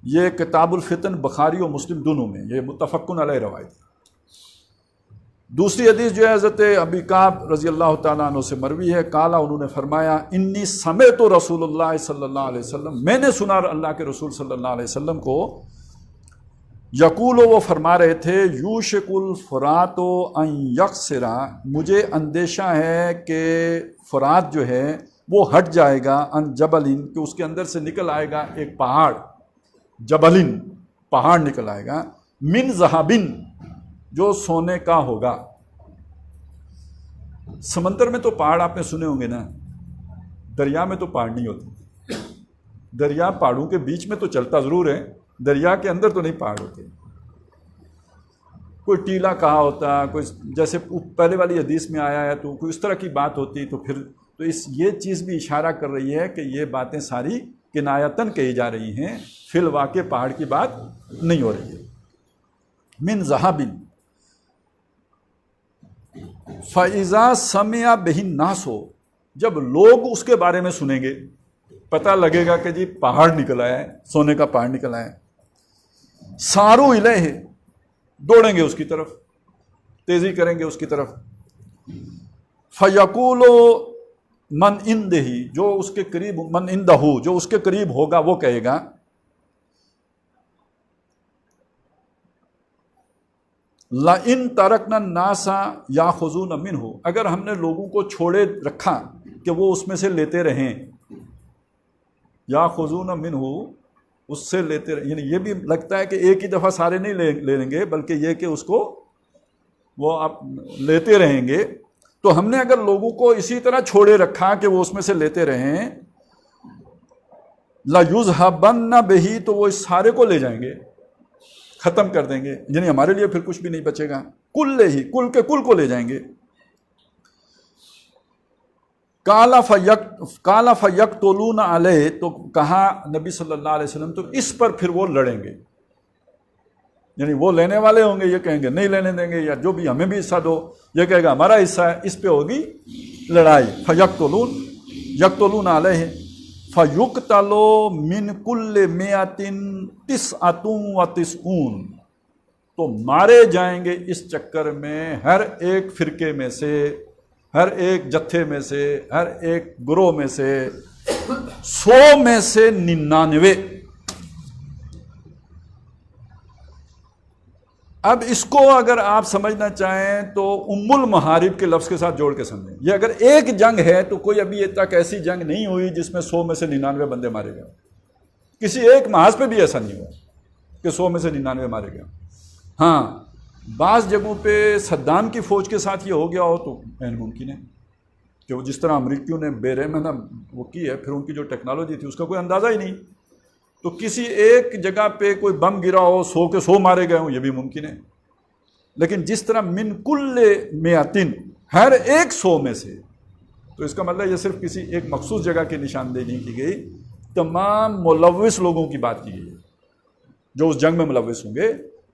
یہ کتاب الفتن بخاری اور مسلم دونوں میں، یہ متفقن علیہ روایت. دوسری حدیث جو ہے حضرت ابی کعب رضی اللہ تعالیٰ عنہ سے مروی ہے. قالا، انہوں نے فرمایا انی سمعت رسول اللہ صلی اللہ علیہ وسلم، میں نے سنا اللہ کے رسول صلی اللہ علیہ وسلم کو یقول، وہ فرما رہے تھے یوشک الفرات ان یقصرا، مجھے اندیشہ ہے کہ فرات جو ہے وہ ہٹ جائے گا، ان جبلن، کہ اس کے اندر سے نکل آئے گا ایک پہاڑ، جبلن پہاڑ نکل آئے گا، من ذہبن جو سونے کا ہوگا. سمندر میں تو پہاڑ آپ نے سنے ہوں گے نا، دریا میں تو پہاڑ نہیں ہوتے. دریا پہاڑوں کے بیچ میں تو چلتا ضرور ہے، دریا کے اندر تو نہیں پہاڑ ہوتے. کوئی ٹیلا کہا ہوتا، کوئی جیسے پہلے والی حدیث میں آیا ہے تو کوئی اس طرح کی بات ہوتی. تو پھر تو یہ چیز بھی اشارہ کر رہی ہے کہ یہ باتیں ساری کنایتاً کہی جا رہی ہیں، فی الواقع پہاڑ کی بات نہیں ہو رہی ہے. من ذہبن فَإِذَا سَمِعَ بِهِ النَّاسُ، جب لوگ اس کے بارے میں سنیں گے، پتہ لگے گا کہ جی پہاڑ نکل آیا ہے، سونے کا پہاڑ نکل آیا ہے. سارو الیہ، دوڑیں گے اس کی طرف، تیزی کریں گے اس کی طرف. فَيَقُولُ مَنْ عِنْدَهُ، جو اس کے قریب، من عِنْدَهُ جو اس کے قریب ہوگا وہ کہے گا لَإِن تَرَكْنَا النَّاسَ يَأْخُذُونَ مِنْهُ، اگر ہم نے لوگوں کو چھوڑے رکھا کہ وہ اس میں سے لیتے رہیں، يَأْخُذُونَ مِنْهُ اس سے لیتے رہیں، یعنی یہ بھی لگتا ہے کہ ایک ہی دفعہ سارے نہیں لے لیں گے، بلکہ یہ کہ اس کو وہ آپ لیتے رہیں گے، تو ہم نے اگر لوگوں کو اسی طرح چھوڑے رکھا کہ وہ اس میں سے لیتے رہیں، لَيُذْهَبَنَّ بِهِ، تو وہ اس سارے کو لے جائیں گے، ختم کر دیں گے، یعنی ہمارے لیے پھر کچھ بھی نہیں بچے گا، کل کے کل کو لے جائیں گے۔ قَالَ فَيَقْتُلُونَ عَلَيْهِ، تو کہا نبی صلی اللہ علیہ وسلم تو اس پر پھر وہ لڑیں گے، یعنی وہ لینے والے ہوں گے، یہ کہیں گے نہیں لینے دیں گے، یا جو بھی ہمیں بھی حصہ دو، یہ کہے گا ہمارا حصہ ہے، اس پہ ہوگی لڑائی۔ فَيَقْتُلُونَ عَلَيْهِ فَيُقْتَلُ مِنْ كُلِّ مِئَةٍ تِسْعَةٌ وَتِسْعُونَ، تو مارے جائیں گے اس چکر میں ہر ایک فرقے میں سے، ہر ایک جتھے میں سے، ہر ایک گروہ میں سے 100 میں سے 99۔ اب اس کو اگر آپ سمجھنا چاہیں تو ام المحارب کے لفظ کے ساتھ جوڑ کے سمجھیں، یہ اگر ایک جنگ ہے تو کوئی ابھی تک ایسی جنگ نہیں ہوئی جس میں 100 میں سے 99 بندے مارے گئے، کسی ایک محاذ پہ بھی ایسا نہیں ہوا کہ 100 میں سے 99 مارے گئے۔ ہاں بعض جگہوں پہ صدام کی فوج کے ساتھ یہ ہو گیا ہو تو عین ممکن ہے کہ وہ جس طرح امریکیوں نے بے رحمانہ وہ کی ہے، پھر ان کی جو ٹیکنالوجی تھی اس کا کوئی اندازہ ہی نہیں، تو کسی ایک جگہ پہ کوئی بم گرا ہو 100 کے 100 مارے گئے ہوں، یہ بھی ممکن ہے۔ لیکن جس طرح من کل مئتین، ہر ایک 100 میں سے، تو اس کا مطلب یہ صرف کسی ایک مخصوص جگہ کی نشاندہی نہیں کی گئی، تمام ملوث لوگوں کی بات کی گئی جو اس جنگ میں ملوث ہوں گے،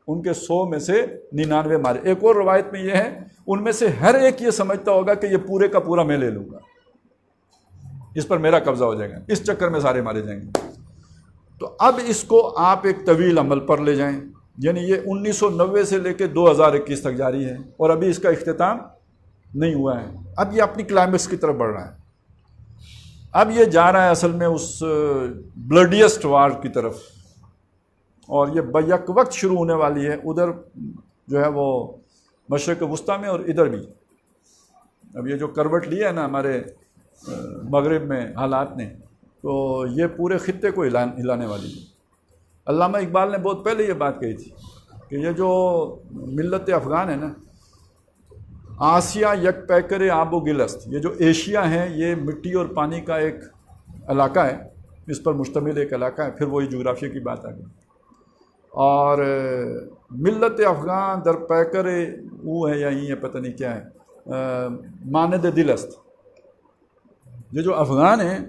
ان کے 100 میں سے 99 مارے۔ ایک اور روایت میں یہ ہے ان میں سے ہر ایک یہ سمجھتا ہوگا کہ یہ پورے کا پورا میں لے لوں گا، اس پر میرا قبضہ ہو جائے گا، اس چکر میں سارے مارے جائیں گے۔ تو اب اس کو آپ ایک طویل عمل پر لے جائیں، یعنی یہ 1990 سے لے کے 2021 تک جاری ہے اور ابھی اس کا اختتام نہیں ہوا ہے، اب یہ اپنی کلائمیکس کی طرف بڑھ رہا ہے، اب یہ جا رہا ہے اصل میں اس بلڈیسٹ وار کی طرف، اور یہ بیک وقت شروع ہونے والی ہے، ادھر جو ہے وہ مشرق وسطیٰ میں اور ادھر بھی۔ اب یہ جو کروٹ لی ہے نا ہمارے مغرب میں حالات نے، تو یہ پورے خطے کو ہلانے والی ہے۔ علامہ اقبال نے بہت پہلے یہ بات کہی تھی کہ یہ جو ملت افغان ہے نا، آسیہ یک پیکر آب و گلست، یہ جو ایشیا ہے یہ مٹی اور پانی کا ایک علاقہ ہے، اس پر مشتمل ایک علاقہ ہے، پھر وہی جغرافیہ کی بات آ گئی، اور ملت افغان در پیکر وہ ہے یا یہ ہے پتہ نہیں کیا ہے، ماند دلست، یہ جو افغان ہیں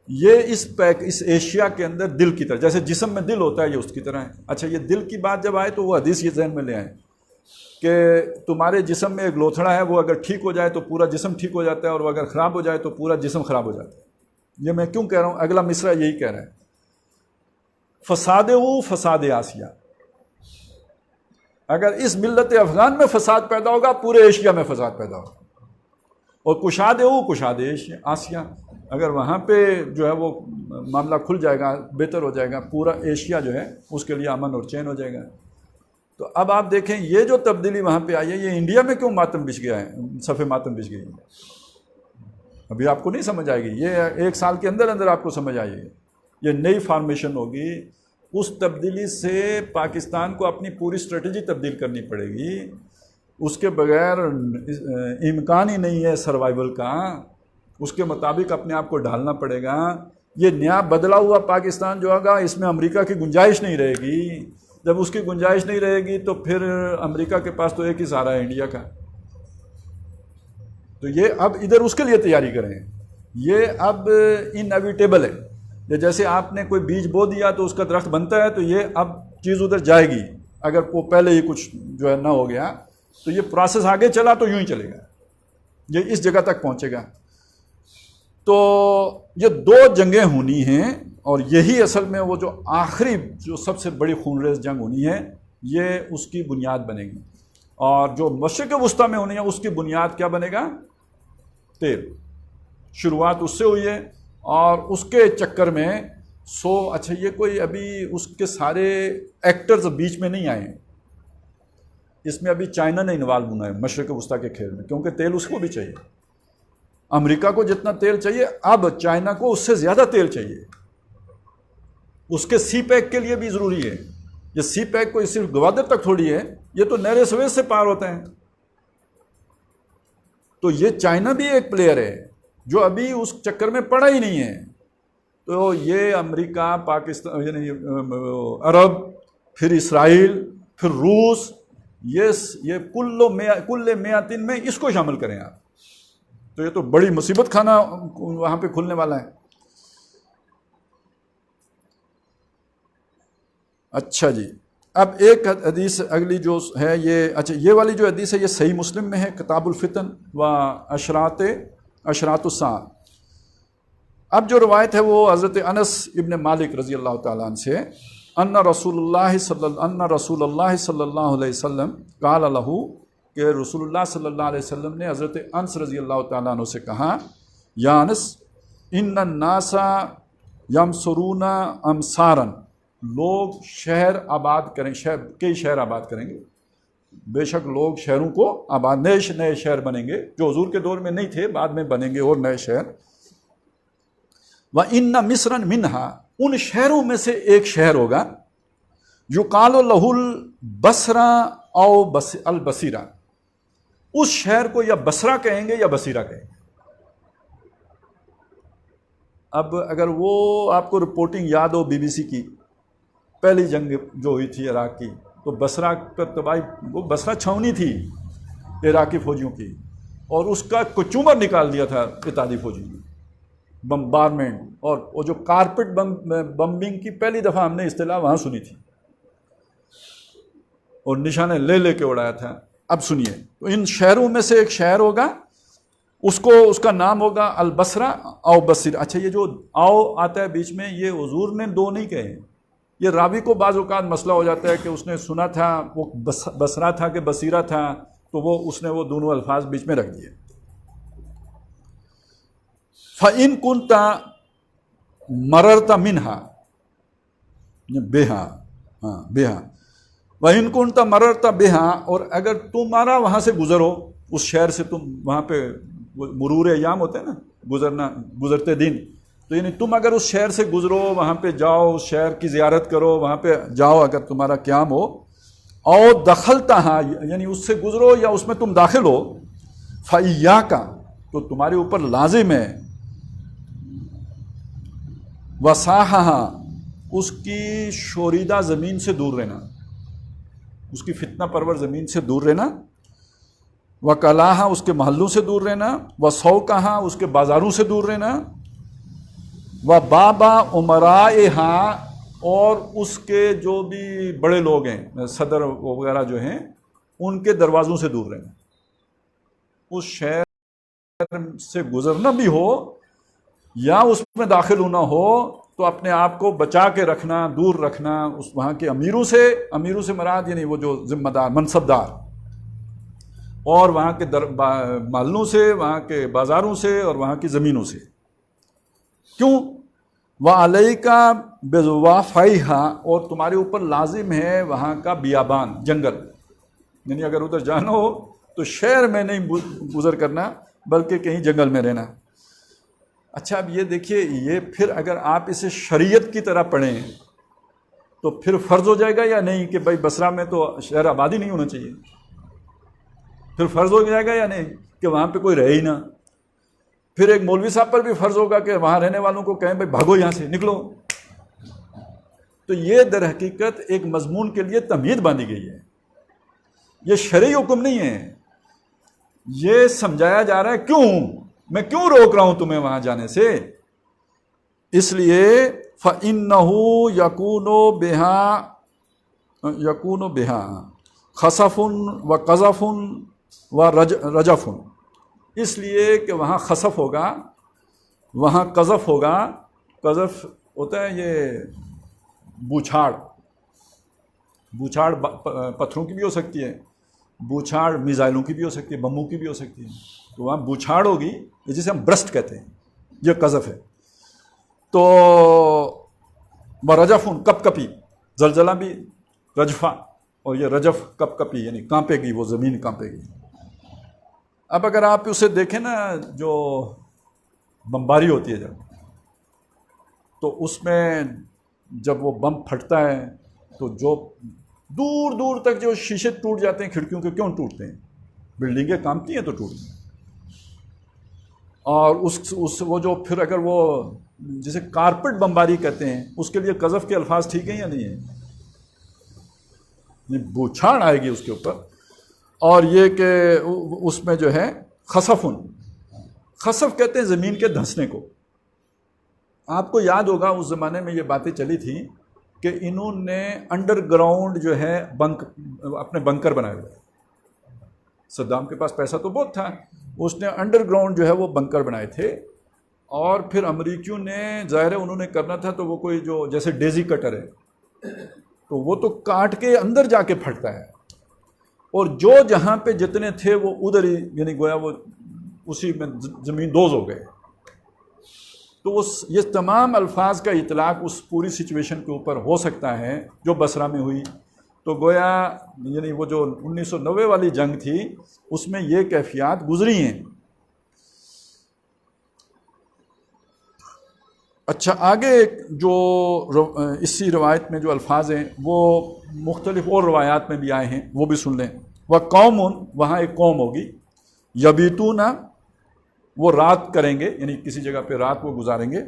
یہ اس ایشیا کے اندر دل کی طرح، جیسے جسم میں دل ہوتا ہے یہ اس کی طرح ہے۔ اچھا یہ دل کی بات جب آئے تو وہ حدیث یہ ذہن میں لے آئے کہ تمہارے جسم میں ایک لوتھڑا ہے، وہ اگر ٹھیک ہو جائے تو پورا جسم ٹھیک ہو جاتا ہے، اور وہ اگر خراب ہو جائے تو پورا جسم خراب ہو جاتا ہے۔ یہ میں کیوں کہہ رہا ہوں، اگلا مصرع یہی کہہ رہا ہے، فساد فساد آسیہ، اگر اس ملت افغان میں فساد پیدا ہوگا پورے ایشیا میں فساد پیدا ہوگا، اور کشاد آسیہ، اگر وہاں پہ جو ہے وہ معاملہ کھل جائے گا، بہتر ہو جائے گا، پورا ایشیا جو ہے اس کے لیے امن اور چین ہو جائے گا۔ تو اب آپ دیکھیں یہ جو تبدیلی وہاں پہ آئی ہے، یہ انڈیا میں کیوں ماتم بچھ گیا ہے، صفحے ماتم بچھ گئی ہے، ابھی آپ کو نہیں سمجھ آئے گی، یہ 1 سال کے اندر آپ کو سمجھ آئے گی، یہ نئی فارمیشن ہوگی۔ اس تبدیلی سے پاکستان کو اپنی پوری اسٹریٹجی تبدیل کرنی پڑے گی، اس کے بغیر امکان ہی نہیں ہے سروائیول کا، اس کے مطابق اپنے آپ کو ڈھالنا پڑے گا۔ یہ نیا بدلا ہوا پاکستان جو ہوگا اس میں امریکہ کی گنجائش نہیں رہے گی، جب اس کی گنجائش نہیں رہے گی تو پھر امریکہ کے پاس تو ایک ہی سہارا ہے انڈیا کا، تو یہ اب ادھر اس کے لیے تیاری کریں، یہ اب انیویٹیبل ہے، یہ جیسے آپ نے کوئی بیج بو دیا تو اس کا درخت بنتا ہے، تو یہ اب چیز ادھر جائے گی، اگر وہ پہلے ہی کچھ جو ہے نہ ہو گیا تو یہ پروسیس آگے چلا تو یوں ہی چلے گا، یہ اس جگہ تک پہنچے گا۔ تو یہ 2 جنگیں ہونی ہیں، اور یہی اصل میں وہ جو آخری جو سب سے بڑی خونریز جنگ ہونی ہے، یہ اس کی بنیاد بنے گی، اور جو مشرق وسطیٰ میں ہونی ہے اس کی بنیاد کیا بنے گا، تیل، شروعات اس سے ہوئی ہے، اور اس کے چکر میں اچھا یہ کوئی ابھی اس کے سارے ایکٹرز بیچ میں نہیں آئے ہیں، اس میں ابھی چائنا نے انوالو ہونا ہے مشرق وسطیٰ کے کھیل میں، کیونکہ تیل اس کو بھی چاہیے، امریکہ کو جتنا تیل چاہیے اب چائنا کو اس سے زیادہ تیل چاہیے، اس کے سی پیک کے لیے بھی ضروری ہے، یہ سی پیک کوئی صرف گوادر تک تھوڑی ہے، یہ تو نہر سویز سے پار ہوتا ہے، تو یہ چائنا بھی ایک پلیئر ہے جو ابھی اس چکر میں پڑا ہی نہیں ہے. تو یہ امریکہ، پاکستان، یعنی عرب، پھر اسرائیل، پھر روس، یہ کل میاتین میں اس کو شامل کریں آپ، تو یہ تو بڑی مصیبت کھانا وہاں پہ کھلنے والا ہے. اچھا جی، اب ایک حدیث اگلی جو ہے یہ والی جو حدیث ہے یہ صحیح مسلم میں ہے، کتاب الفتن و اشراط الساعہ. اب جو روایت ہے وہ حضرت انس ابن مالک رضی اللہ تعالیٰ عنہ سے، ان رسول اللہ صلی اللہ علیہ وسلم قال لہ، کہ رسول اللہ صلی اللہ علیہ وسلم نے حضرت انس رضی اللہ تعالیٰ عنہ سے کہا، یا انس ان الناس یمسرون امسارا، لوگ شہر آباد کریں، کئی شہر آباد کریں گے، بے شک لوگ شہروں کو آباد، نئے شہر بنیں گے جو حضور کے دور میں نہیں تھے، بعد میں بنیں گے اور نئے شہر. وَإِنَّ مِصْرًا مِنْهَا، ان شہروں میں سے ایک شہر ہوگا، يُقَالُ لَهُ الْبَصْرَةُ أَوْ الْبَصِيرَةُ، اس شہر کو یا بصرہ کہیں گے یا بصیرہ کہیں گے. اب اگر وہ آپ کو رپورٹنگ یاد ہو بی بی سی کی، پہلی جنگ جو ہوئی تھی عراق کی، تو بصرہ کا تباہی، وہ بصرہ چھاونی تھی عراقی فوجیوں کی، اور اس کا کچومر نکال دیا تھا اتحادی فوجیوں نے، بمبارمنٹ. اور وہ جو کارپٹ بمبنگ کی پہلی دفعہ ہم نے اصطلاح وہاں سنی تھی، اور نشانے لے کے اڑایا تھا. اب سنیے، تو ان شہروں میں سے ایک شہر ہوگا، اس کا نام ہوگا البصرہ او بصیر. اچھا، یہ جو آؤ آتا ہے بیچ میں، یہ حضور نے دو نہیں کہے، یہ راوی کو بعض اوقات مسئلہ ہو جاتا ہے کہ اس نے سنا تھا وہ بصرہ تھا کہ بصیرہ تھا، تو اس نے وہ دونوں الفاظ بیچ میں رکھ دیے. فَإِن كُنْتَ مَرَرْتَ مِنْهَا، بِهَا وَإِن كُنْتَ مَرَرْتَ بِهَا، اور اگر تمہارا وہاں سے گزرو، اس شہر سے تم وہاں پہ مرور ایام ہوتے ہیں نا، گزرتے دن، تو یعنی تم اگر اس شہر سے گزرو، وہاں پہ جاؤ، اس شہر کی زیارت کرو، وہاں پہ جاؤ اگر تمہارا قیام ہو، او دخلتها، یعنی اس سے گزرو یا اس میں تم داخل ہو، فَإِيَّاكَ، تو تمہارے اوپر لازم ہے، وَسَاحَهَا، اس کی شوریدہ زمین سے دور رہنا، اس کی فتنہ پرور زمین سے دور رہنا، وَقَلَاهَا، اس کے محلوں سے دور رہنا، وَسَوْقَهَا، اس کے بازاروں سے دور رہنا، وَبَابَ أُمَرَائِهَا، اور اس کے جو بھی بڑے لوگ ہیں، صدر وغیرہ جو ہیں، ان کے دروازوں سے دور رہنا. اس شہر سے گزرنا بھی ہو یا اس میں داخل ہونا ہو، تو اپنے آپ کو بچا کے رکھنا، دور رکھنا اس وہاں کے امیروں سے مراد یعنی وہ جو ذمہ دار، منصب دار، اور وہاں کے محلوں سے، وہاں کے بازاروں سے، اور وہاں کی زمینوں سے. کیوں؟ وَعَلَيْكَ بِزُوَافَيْهَا، اور تمہارے اوپر لازم ہے وہاں کا بیابان، جنگل، یعنی اگر ادھر جانا ہو تو شہر میں نہیں گزر کرنا بلکہ کہیں جنگل میں رہنا. اچھا، اب یہ دیکھیے، یہ پھر اگر آپ اسے شریعت کی طرح پڑھیں تو پھر فرض ہو جائے گا یا نہیں کہ بھائی بصرہ میں تو شہر آبادی نہیں ہونا چاہیے؟ پھر فرض ہو جائے گا یا نہیں کہ وہاں پہ کوئی رہے ہی نہ؟ پھر ایک مولوی صاحب پر بھی فرض ہوگا کہ وہاں رہنے والوں کو کہیں بھائی بھاگو یہاں سے، نکلو. تو یہ در حقیقت ایک مضمون کے لیے تمہید باندھی گئی ہے، یہ شرعی حکم نہیں ہے. یہ سمجھایا جا رہا ہے میں کیوں روک رہا ہوں تمہیں وہاں جانے سے. اس لیے فَإِنَّهُ يَكُونُ بِهَا خَسَفٌ وَقَذَفٌ وَرَجَفٌ، اس لیے کہ وہاں خسف ہوگا، وہاں قذف ہوگا. قذف ہوتا ہے یہ بوچھاڑ پتھروں کی بھی ہو سکتی ہے، بوچھاڑ میزائلوں کی بھی ہو سکتی ہے، بموں کی بھی ہو سکتی ہے. تو وہاں بوچھاڑ ہوگی، جسے ہم برسٹ کہتے ہیں، یہ قذف ہے. تو رجفن، کپ کپی، زلزلہ بھی رجفہ، اور یہ رجف کپ کپی یعنی کانپے گی، وہ زمین کانپے گی. اب اگر آپ اسے دیکھیں نا، جو بمباری ہوتی ہے تو اس میں جب وہ بم پھٹتا ہے تو جو دور دور تک جو شیشے ٹوٹ جاتے ہیں کھڑکیوں کے، کیوں ٹوٹتے ہیں؟ بلڈنگیں کانپتی ہیں تو ٹوٹتی ہیں. اور اس وہ جو پھر اگر وہ جسے کارپٹ بمباری کہتے ہیں اس کے لیے قذف کے الفاظ ٹھیک ہیں یا نہیں ہیں؟ بوچھاڑ آئے گی اس کے اوپر. اور یہ کہ اس میں جو ہے خسف کہتے ہیں زمین کے دھنسنے کو. آپ کو یاد ہوگا اس زمانے میں یہ باتیں چلی تھیں کہ انہوں نے انڈر گراؤنڈ جو ہے اپنے بنکر بنائے ہوئے. صدام کے پاس پیسہ تو بہت تھا, اس نے انڈر گراؤنڈ جو ہے وہ بنکر بنائے تھے. اور پھر امریکیوں نے ظاہر ہے انہوں نے کرنا تھا تو وہ کوئی جو جیسے ڈیزی کٹر ہے تو وہ تو کاٹ کے اندر جا کے پھٹتا ہے, اور جو جہاں پہ جتنے تھے وہ ادھر ہی یعنی گویا وہ اسی میں زمین دوز ہو گئے. تو یہ تمام الفاظ کا اطلاق اس پوری سچویشن کے اوپر ہو سکتا ہے جو بصرہ میں ہوئی. تو گویا یعنی وہ جو 1990 والی جنگ تھی اس میں یہ کیفیات گزری ہیں. اچھا, آگے جو اسی روایت میں جو الفاظ ہیں وہ مختلف اور روایات میں بھی آئے ہیں, وہ بھی سن لیں. وَقَوْمٌ, وہاں ایک قوم ہوگی, یبیتون, وہ رات کریں گے یعنی کسی جگہ پہ رات وہ گزاریں گے.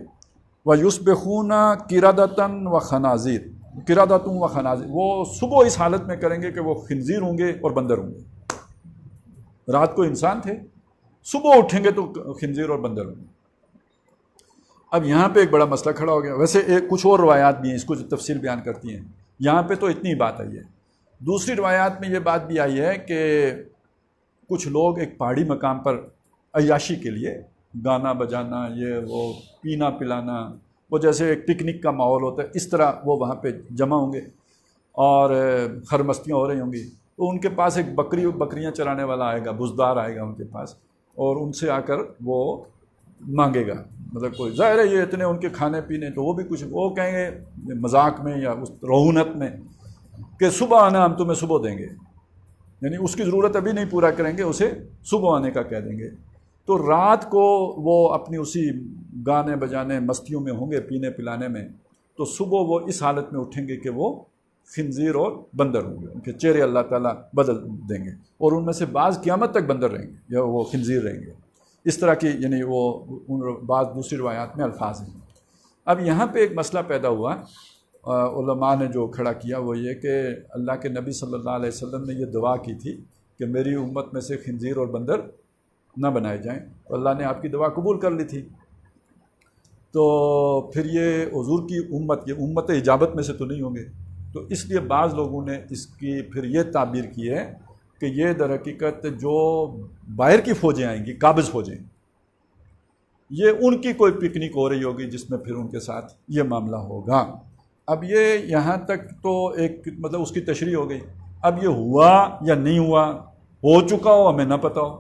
وَیُصْبِحُونَ قِرَدَةً وَخَنَازِيرَ, قِرَدَةٌ وَخَنَازِيرَ, وہ صبح اس حالت میں کریں گے کہ وہ خنزیر ہوں گے اور بندر ہوں گے. رات کو انسان تھے, صبح اٹھیں گے تو خنزیر اور بندر ہوں گے. اب یہاں پہ ایک بڑا مسئلہ کھڑا ہو گیا. ویسے کچھ اور روایات بھی ہیں اس کو جو تفصیل بیان کرتی ہیں, یہاں پہ تو اتنی بات آئی ہے. دوسری روایات میں یہ بات بھی آئی ہے کہ کچھ لوگ ایک پہاڑی مقام پر عیاشی کے لیے گانا بجانا, یہ وہ پینا پلانا, وہ جیسے ایک پکنک کا ماحول ہوتا ہے اس طرح وہ وہاں پہ جمع ہوں گے اور خرمستیاں ہو رہی ہوں گی. تو ان کے پاس ایک بکریاں چرانے والا آئے گا, بزدار آئے گا ان کے پاس, اور ان سے آ کر وہ مانگے گا. مطلب کوئی ظاہر ہے یہ اتنے ان کے کھانے پینے, تو وہ بھی کچھ وہ کہیں گے مذاق میں یا اس رعونت میں کہ صبح آنا, ہم تمہیں صبح دیں گے. یعنی اس کی ضرورت ابھی نہیں پورا کریں گے, اسے صبح آنے کا کہہ دیں گے. تو رات کو وہ اپنی اسی گانے بجانے مستیوں میں ہوں گے, پینے پلانے میں, تو صبح وہ اس حالت میں اٹھیں گے کہ وہ خنزیر اور بندر ہوں گے. ان کے چہرے اللہ تعالیٰ بدل دیں گے اور ان میں سے بعض قیامت تک بندر رہیں گے یا وہ خنزیر رہیں گے. اس طرح کی یعنی وہ بعض دوسری روایات میں الفاظ ہیں. اب یہاں پہ ایک مسئلہ پیدا ہوا, علماء نے جو کھڑا کیا وہ یہ کہ اللہ کے نبی صلی اللہ علیہ وسلم نے یہ دعا کی تھی کہ میری امت میں سے خنزیر اور بندر نہ بنائے جائیں, تو اللہ نے آپ کی دعا قبول کر لی تھی. تو پھر یہ حضور کی امت, یہ امت اجابت میں سے تو نہیں ہوں گے. تو اس لیے بعض لوگوں نے اس کی پھر یہ تعبیر کی ہے کہ یہ در حقیقت جو باہر کی فوجیں آئیں گی, قابض فوجیں, یہ ان کی کوئی پکنک ہو رہی ہوگی جس میں پھر ان کے ساتھ یہ معاملہ ہوگا. اب یہ یہاں تک تو ایک مطلب اس کی تشریح ہو گئی. اب یہ ہوا یا نہیں ہوا, ہو چکا ہو ہمیں نہ پتہ ہو,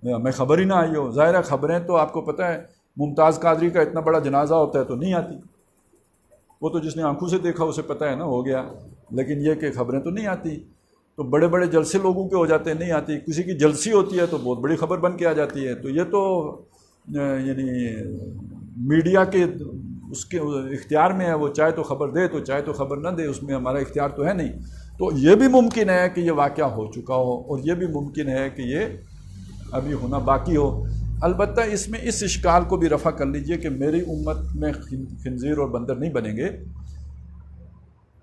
ہمیں خبر ہی نہ آئی ہو. ظاہر ہے خبریں تو آپ کو پتہ ہے ممتاز قادری کا اتنا بڑا جنازہ ہوتا ہے تو نہیں آتی, وہ تو جس نے آنکھوں سے دیکھا اسے پتہ ہے نا, ہو گیا. لیکن یہ کہ خبریں تو نہیں آتی. تو بڑے بڑے جلسے لوگوں کے ہو جاتے ہیں, نہیں آتی. کسی کی جلسی ہوتی ہے تو بہت بڑی خبر بن کے آ جاتی ہے. تو یہ تو یعنی میڈیا کے اس کے اختیار میں ہے, وہ چاہے تو خبر دے تو چاہے تو خبر نہ دے, اس میں ہمارا اختیار تو ہے نہیں. تو یہ بھی ممکن ہے کہ یہ واقعہ ہو چکا ہو, اور یہ بھی ممکن ہے کہ یہ ابھی ہونا باقی ہو. البتہ اس میں اس اشکال کو بھی رفع کر لیجئے کہ میری امت میں خنزیر اور بندر نہیں بنیں گے.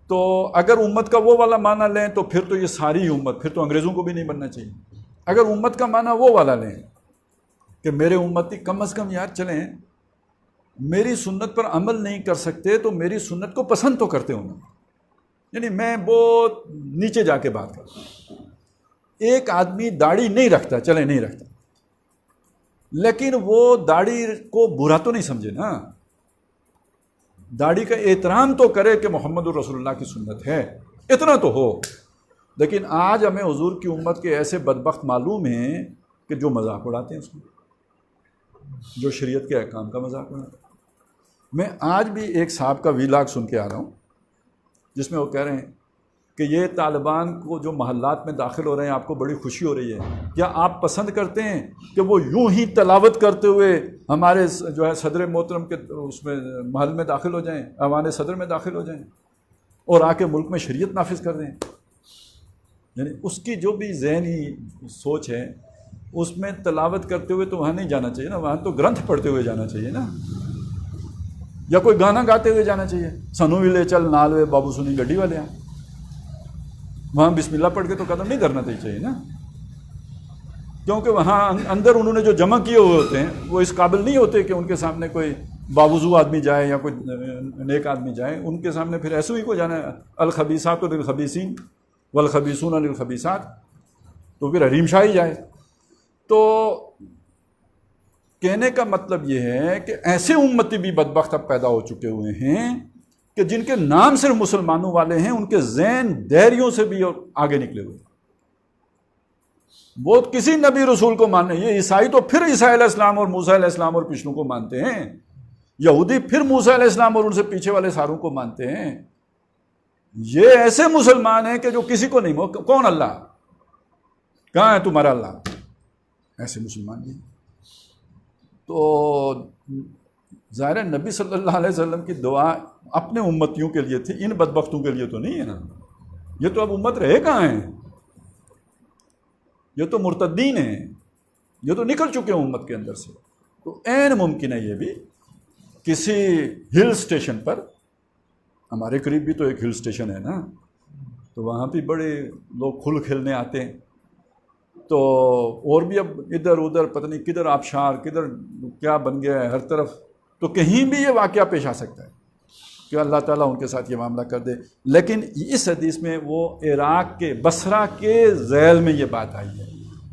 تو اگر امت کا وہ والا معنی لیں تو پھر تو یہ ساری امت, پھر تو انگریزوں کو بھی نہیں بننا چاہیے. اگر امت کا معنی وہ والا لیں کہ میرے امتی کم از کم یار چلیں, میری سنت پر عمل نہیں کر سکتے تو میری سنت کو پسند تو کرتے ہوں. یعنی میں بہت نیچے جا کے بات کرتا ہوں. ایک آدمی داڑھی نہیں رکھتا, چلے نہیں رکھتا, لیکن وہ داڑھی کو برا تو نہیں سمجھے نا, داڑھی کا احترام تو کرے کہ محمد رسول اللہ کی سنت ہے, اتنا تو ہو. لیکن آج ہمیں حضور کی امت کے ایسے بدبخت معلوم ہیں کہ جو مذاق اڑاتے ہیں اس میں, جو شریعت کے احکام کا مذاق اڑاتے ہیں. میں آج بھی ایک صاحب کا ویلاگ سن کے آ رہا ہوں جس میں وہ کہہ رہے ہیں کہ یہ طالبان کو جو محلات میں داخل ہو رہے ہیں آپ کو بڑی خوشی ہو رہی ہے, کیا آپ پسند کرتے ہیں کہ وہ یوں ہی تلاوت کرتے ہوئے ہمارے جو ہے صدر محترم کے اس میں محل میں داخل ہو جائیں, ہمارے صدر میں داخل ہو جائیں اور آ کے ملک میں شریعت نافذ کر دیں. یعنی اس کی جو بھی ذہنی سوچ ہے اس میں تلاوت کرتے ہوئے تو وہاں نہیں جانا چاہیے نا، وہاں تو گرنتھ پڑھتے ہوئے جانا چاہیے نا، یا کوئی گانا گاتے ہوئے جانا چاہیے، سنو بھی لے چل نال وے بابو سنی گڈی والے ہیں، وہاں بسم اللہ پڑھ کے تو قدم نہیں کرنا چاہیے نا، کیونکہ وہاں اندر انہوں نے جو جمع کیے ہوئے ہوتے ہیں وہ اس قابل نہیں ہوتے کہ ان کے سامنے کوئی باوضو آدمی جائے یا کوئی نیک آدمی جائے، ان کے سامنے پھر ایسے ہی کو جانا ہے الخبیثات للخبیثین والخبیثون للخبیثات، تو پھر حریم شاہی جائے۔ تو کہنے کا مطلب یہ ہے کہ ایسے امتی بھی بدبخت اب پیدا ہو چکے ہوئے ہیں کہ جن کے نام صرف مسلمانوں والے ہیں، ان کے ذہن دہریوں سے بھی آگے نکلے ہوئے، وہ کسی نبی رسول کو ماننے، یہ عیسائی تو پھر عیسیٰ علیہ السلام اور موسیٰ علیہ السلام اور پچھلوں کو مانتے ہیں، یہودی پھر موسیٰ علیہ السلام اور ان سے پیچھے والے ساروں کو مانتے ہیں، یہ ایسے مسلمان ہیں کہ جو کسی کو نہیں، کون اللہ، کہاں ہے تمہارا اللہ، ایسے مسلمان بھی۔ تو ظاہر ہے نبی صلی اللہ علیہ وسلم کی دعا اپنے امتیوں کے لیے تھی، ان بدبختوں کے لیے تو نہیں ہے نا، یہ تو اب امت رہے کہاں ہیں، یہ تو مرتدین ہیں، یہ تو نکل چکے ہیں امت کے اندر سے۔ تو عین ممکن ہے یہ بھی کسی ہل سٹیشن پر، ہمارے قریب بھی تو ایک ہل سٹیشن ہے نا، تو وہاں بھی بڑے لوگ کھل کھیلنے آتے ہیں، تو اور بھی اب ادھر ادھر پتہ نہیں کدھر آبشار کدھر کیا بن گیا ہے ہر طرف، تو کہیں بھی یہ واقعہ پیش آ سکتا ہے کہ اللہ تعالیٰ ان کے ساتھ یہ معاملہ کر دے۔ لیکن اس حدیث میں وہ عراق کے بصرہ کے ذیل میں یہ بات آئی ہے،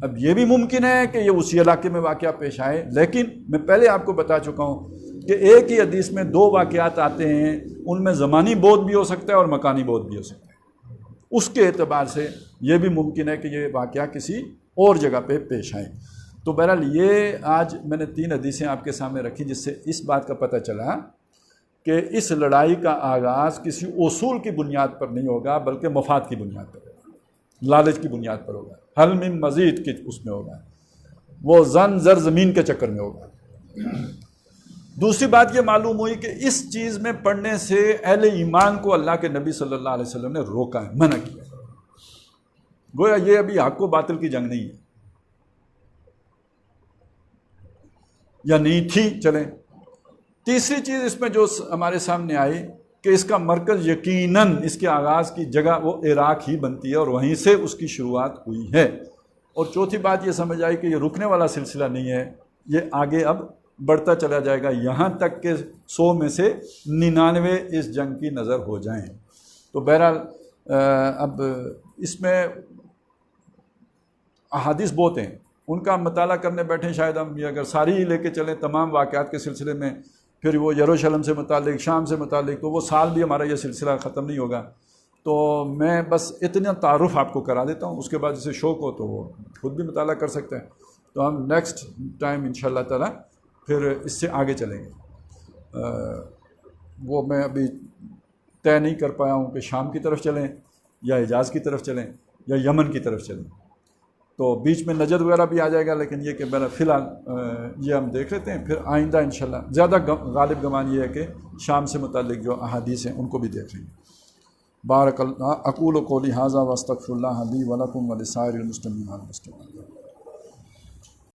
اب یہ بھی ممکن ہے کہ یہ اسی علاقے میں واقعہ پیش آئے، لیکن میں پہلے آپ کو بتا چکا ہوں کہ ایک ہی حدیث میں دو واقعات آتے ہیں، ان میں زمانی بعد بھی ہو سکتا ہے اور مکانی بعد بھی ہو سکتا ہے، اس کے اعتبار سے یہ بھی ممکن ہے کہ یہ واقعہ کسی اور جگہ پہ پیش آئے۔ تو بہرحال یہ آج میں نے 3 حدیثیں آپ کے سامنے رکھی جس سے اس بات کا پتہ چلا کہ اس لڑائی کا آغاز کسی اصول کی بنیاد پر نہیں ہوگا بلکہ مفاد کی بنیاد پر ہوگا، لالچ کی بنیاد پر ہوگا، حل من مزید کی اس میں ہوگا، وہ زن زر زمین کے چکر میں ہوگا۔ دوسری بات یہ معلوم ہوئی کہ اس چیز میں پڑھنے سے اہل ایمان کو اللہ کے نبی صلی اللہ علیہ وسلم نے روکا ہے، منع کیا ہے، گویا یہ ابھی حق و باطل کی جنگ نہیں ہے یا نہیں تھی۔ چلیں تیسری چیز اس میں جو ہمارے سامنے آئی کہ اس کا مرکز یقیناً اس کے آغاز کی جگہ وہ عراق ہی بنتی ہے اور وہیں سے اس کی شروعات ہوئی ہے۔ اور چوتھی بات یہ سمجھ آئی کہ یہ رکنے والا سلسلہ نہیں ہے، یہ آگے اب بڑھتا چلا جائے گا یہاں تک کہ 100 میں سے 99 اس جنگ کی نظر ہو جائیں۔ تو بہرحال اب اس میں احادیث بہت ہیں، ان کا مطالعہ کرنے بیٹھیں شاید ہم یہ اگر ساری ہی لے کے چلیں تمام واقعات کے سلسلے میں، پھر وہ یروشلم سے متعلق شام سے متعلق، تو وہ سال بھی ہمارا یہ سلسلہ ختم نہیں ہوگا۔ تو میں بس اتنا تعارف آپ کو کرا دیتا ہوں، اس کے بعد جسے شوق ہو تو وہ خود بھی مطالعہ کر سکتے ہیں۔ تو ہم نیکسٹ ٹائم انشاءاللہ تعالی پھر اس سے آگے چلیں گے۔ وہ میں ابھی طے نہیں کر پایا ہوں کہ شام کی طرف چلیں یا حجاز کی طرف چلیں یا یمن کی طرف چلیں، تو بیچ میں نجد وغیرہ بھی آ جائے گا، لیکن یہ کہ فی الحال یہ ہم دیکھ لیتے ہیں، پھر آئندہ انشاءاللہ زیادہ غالب گمان یہ ہے کہ شام سے متعلق جو احادیث ہیں ان کو بھی دیکھ لیں گے۔ بارک اللہ، اقول قولی ھذا واستغفر اللہ لی ولکم ولسائر المسلمین والمسلمات۔